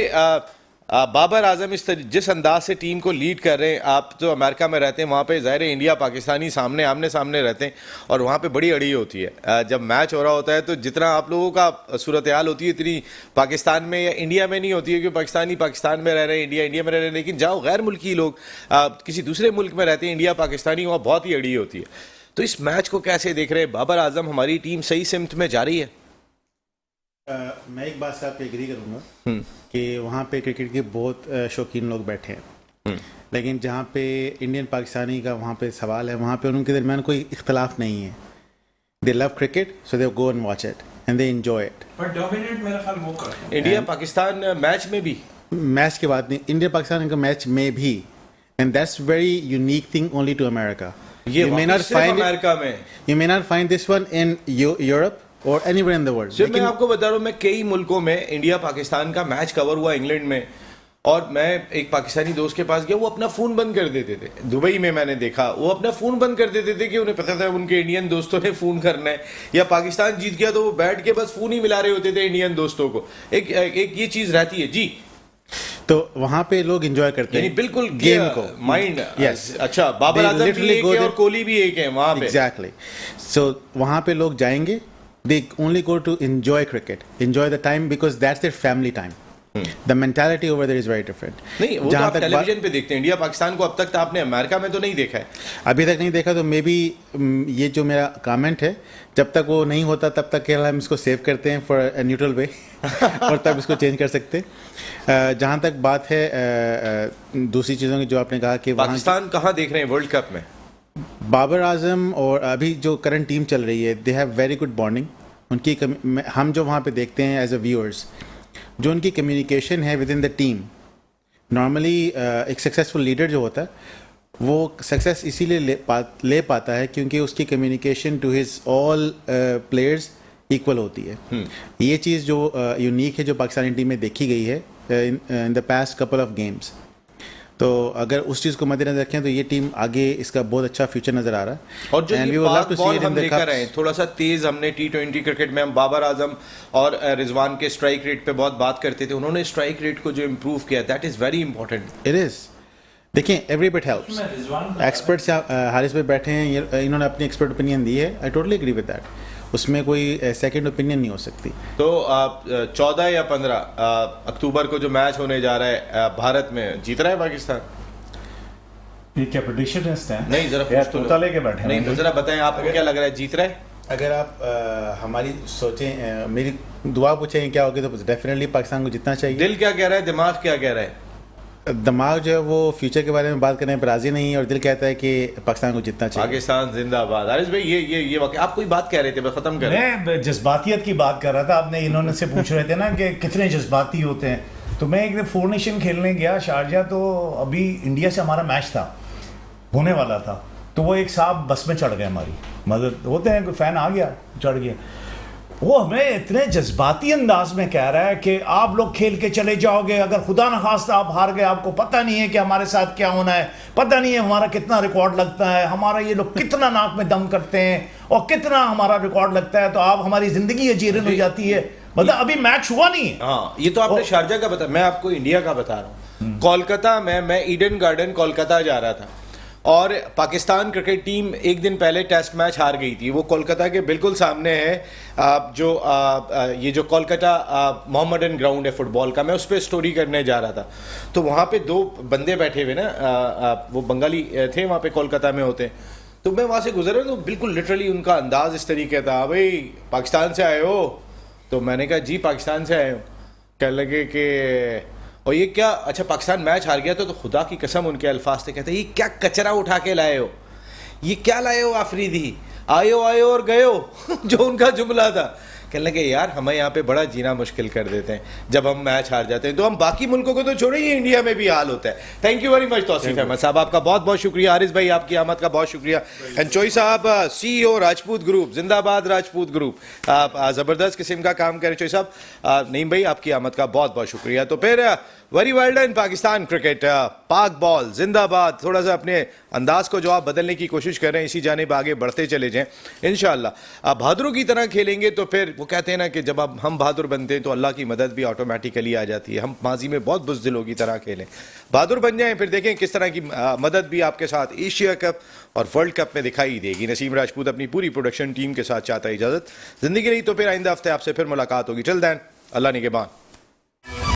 A: बाबर आजम जिस अंदाज से टीम को लीड कर रहे हैं, आप तो अमेरिका में रहते हैं, वहाँ पे ज़ाहिर है इंडिया पाकिस्तानी सामने आमने सामने रहते हैं, और वहाँ पे बड़ी अड़ी होती है। जब मैच हो रहा होता है तो जितना आप लोगों का सूरत हाल होती है इतनी पाकिस्तान में या इंडिया में नहीं होती है, क्योंकि पाकिस्तानी पाकिस्तान में रह रहे हैं, इंडिया में रह रहे हैं। लेकिन जाओ गैर मुल्की लोग किसी दूसरे मुल्क में रहते हैं, इंडिया पाकिस्तानी, वहाँ बहुत ही अड़ी होती है। तो इस मैच को कैसे देख रहे हैं? बाबर आजम, हमारी टीम सही सिमत में जा रही है?
B: मैं एक बात से आप एग्री करूंगा कि वहाँ पे क्रिकेट के बहुत शौकीन लोग बैठे हैं, लेकिन जहाँ पे इंडियन पाकिस्तानी का वहाँ पे सवाल है, वहाँ पे उनके दरमियान कोई इख्तलाफ नहीं है। दे love cricket, so they go and watch it and they enjoy it.
E: पर डोमिनेट मेरा ख्याल वो करते हैं।
A: इंडिया पाकिस्तान मैच में भी
B: मैच की बात नहीं, इंडिया पाकिस्तान का मैच में भी, and that's very unique thing only to America.
A: ये सिर्फ अमेरिका में।
B: You may not find this one in Europe or anywhere in the world.
A: सिर्फ मैं आपको बता रहा हूँ, मैं कई मुल्कों में इंडिया पाकिस्तान का मैच कवर हुआ इंग्लैंड में, और मैं एक पाकिस्तानी दोस्त के पास गया, वो अपना फ़ोन बंद कर देते थे। दुबई में मैंने देखा वो अपना फ़ोन बंद कर देते थे कि उन्हें पता था उनके इंडियन दोस्तों ने फ़ोन करना है, या पाकिस्तान जीत गया तो वो बैठ के बस फ़ोन ही मिला रहे होते थे इंडियन दोस्तों को। एक ये चीज़ रहती है जी।
B: तो वहाँ पे लोग एंजॉय करते
A: यानी
B: हैं
A: बिल्कुल
B: गेम को।
A: माइंड।
B: Yes.
A: अच्छा, बाबर
B: They
A: आजम भी
B: literally
A: एक
B: go
A: है और
B: there-
A: कोहली भी एक है वहाँ पे।
B: Exactly. So वहाँ पे लोग जाएंगे, they only go to enjoy cricket, enjoy the time because that's their family time. The mentality over there is very different.
A: नहीं, वो तो
B: जहाँ
A: आप
B: तक
A: टेलीविजन पे देखते हैं। इंडिया पाकिस्तान को अब तक तो आपने अमेरिका में तो नहीं देखा है।
B: अभी तक नहीं देखा, तो मे बी ये जो मेरा कमेंट है, जब तक वो नहीं होता तब तक केवल हम इसको सेव करते हैं फॉर अ न्यूट्रल वे और तब इसको चेंज कर सकते हैं। जहाँ तक बात है दूसरी चीज़ों की जो आपने कहा कि वहाँ
A: पाकिस्तान कहाँ देख रहे हैं वर्ल्ड कप में?
B: बाबर आजम और अभी जो करंट टीम चल रही है, they have very good bonding. उनकी हम जो वहाँ पे देखते हैं एज अ व्यूअर्स, जो उनकी कम्युनिकेशन है with in the team, normally एक सक्सेसफुल लीडर जो होता है वो सक्सेस इसीलिए ले पाता है क्योंकि उसकी communication to his all players equal होती है। ये चीज़ जो यूनिक है जो पाकिस्तानी टीम में देखी गई है in the past couple of games. तो अगर उस चीज़ को मद्देनजर रखें तो ये टीम आगे इसका बहुत अच्छा फ्यूचर नज़र आ रहा है।
A: और जो
B: And
A: ये
B: we would love
A: पाक
B: to see
A: ball
B: it in
A: हम
B: the
A: लेकर
B: cups.
A: आए, थोड़ा सा तेज हमने T20 क्रिकेट में, हम बाबर आजम और रिजवान के स्ट्राइक रेट पे बहुत बात करते थे। उन्होंने स्ट्राइक रेट को जो इम्प्रूव किया, that is very important.
B: It is, देखिए every bit helps.
E: Rizwan
B: experts Haris पे बैठे हैं, इन्होंने अपनी एक्सपर्ट ओपिनियन दी है, I totally agree with that. उसमें कोई सेकंड ओपिनियन नहीं हो सकती।
A: तो 14 या 15 अक्टूबर को जो मैच होने जा रहा है भारत में, जीत रहा है पाकिस्तान?
D: ये क्या प्रेडिक्शन है?
A: नहीं, जरा
D: यार,
A: पूछ तो लो।
D: तोता लेके बैठे हैं।
A: नहीं तो जरा बताएं, आपको क्या लग रहा है, जीत रहा है?
B: अगर आप हमारी सोचें, मेरी दुआ पूछें क्या होगी, तो डेफिनेटली पाकिस्तान को जीतना चाहिए।
A: दिल क्या कह रहा है, दिमाग क्या कह रहा है?
B: दिमाग जो है वो फ्यूचर के बारे में बात करने पर राजी नहीं है, और दिल कहता है कि पाकिस्तान को जीतना चाहिए।
A: पाकिस्तान जिंदाबाद। हारिस भाई, ये वाकई आप कोई बात कह रहे थे, मैं खत्म कर
D: मैं जज्बातियत की बात कर रहा था। आपने इन्होंने से पूछ रहे थे ना कि कितने जज्बाती होते हैं, तो मैं एक दिन 4 नेशन खेलने गया शारजा, तो अभी इंडिया से हमारा मैच था, होने वाला था, तो वो एक साहब बस में चढ़ गए, हमारी मदद होते हैं, कोई फैन आ गया चढ़ गया, वो हमें इतने जज्बाती अंदाज में कह रहा है कि आप लोग खेल के चले जाओगे, अगर खुदा न खास्ता आप हार गए, आपको पता नहीं है कि हमारे साथ क्या होना है, पता नहीं है हमारा कितना रिकॉर्ड लगता है, हमारा ये लोग कितना नाक में दम करते हैं और कितना हमारा रिकॉर्ड लगता है, तो आप हमारी जिंदगी अजीरन हो जाती है। मतलब अभी मैच हुआ नहीं है।
A: हाँ, ये तो आपने शारजा का बताया, मैं आपको इंडिया का बता रहा हूँ। कोलकाता में मैं ईडन गार्डन कोलकाता जा रहा था, और पाकिस्तान क्रिकेट टीम एक दिन पहले टेस्ट मैच हार गई थी। वो कोलकाता के बिल्कुल सामने है, ये जो कोलकाता मोहम्मडन ग्राउंड है फुटबॉल का, मैं उस पर स्टोरी करने जा रहा था। तो वहाँ पे 2 बंदे बैठे हुए ना, वो बंगाली थे, वहाँ पे कोलकाता में होते हैं। तो मैं वहाँ से गुजरा तो बिल्कुल लिटरली उनका अंदाज इस तरीके था, भाई पाकिस्तान से आए हो? तो मैंने कहा जी पाकिस्तान से आए हो। कहने लगे कि और ये क्या, अच्छा पाकिस्तान मैच हार गया तो खुदा की कसम उनके अल्फाज थे, कहते ये क्या कचरा उठा के लाए हो, ये क्या लाए हो आफरीदी, आयो आयो और गयो जो उनका जुमला था। कहने लगे यार हमें यहाँ पे बड़ा जीना मुश्किल कर देते हैं जब हम मैच हार जाते हैं, तो हम बाकी मुल्कों को तो छोड़िए, इंडिया में भी हाल होता है। Thank you very much Tauseef Ahmad साहब, आपका बहुत बहुत शुक्रिया। हारिस भाई आपकी आमद का बहुत शुक्रिया। एंड चोई साहब, CEO राजपूत ग्रुप, जिंदाबाद राजपूत ग्रुप, आप ज़बरदस्त किस्म का काम करें चोई साहब। नईम भाई आपकी आमद का बहुत बहुत शुक्रिया। तो फिर very well done Pakistan cricket, पाक बॉल जिंदाबाद। थोड़ा सा अपने अंदाज को जो आप बदलने की कोशिश कर रहे हैं, इसी जानिब आगे बढ़ते चले जाएं इंशाअल्लाह। बहादुरों की तरह खेलेंगे तो फिर वो कहते हैं ना कि जब अब हम बहादुर बनते हैं तो अल्लाह की मदद भी ऑटोमेटिकली आ जाती है। हम माजी में बहुत बुज़दिलों की तरह खेलें, बहादुर बन जाएं, फिर देखें किस तरह की मदद भी आपके साथ एशिया कप और वर्ल्ड कप में दिखाई देगी। नसीम राजपूत अपनी पूरी प्रोडक्शन टीम के साथ चाहता है इजाज़त। ज़िंदगी रही तो फिर आइंदा हफ्ते आपसे फिर मुलाकात होगी। टिल देन अल्लाह निगहबान।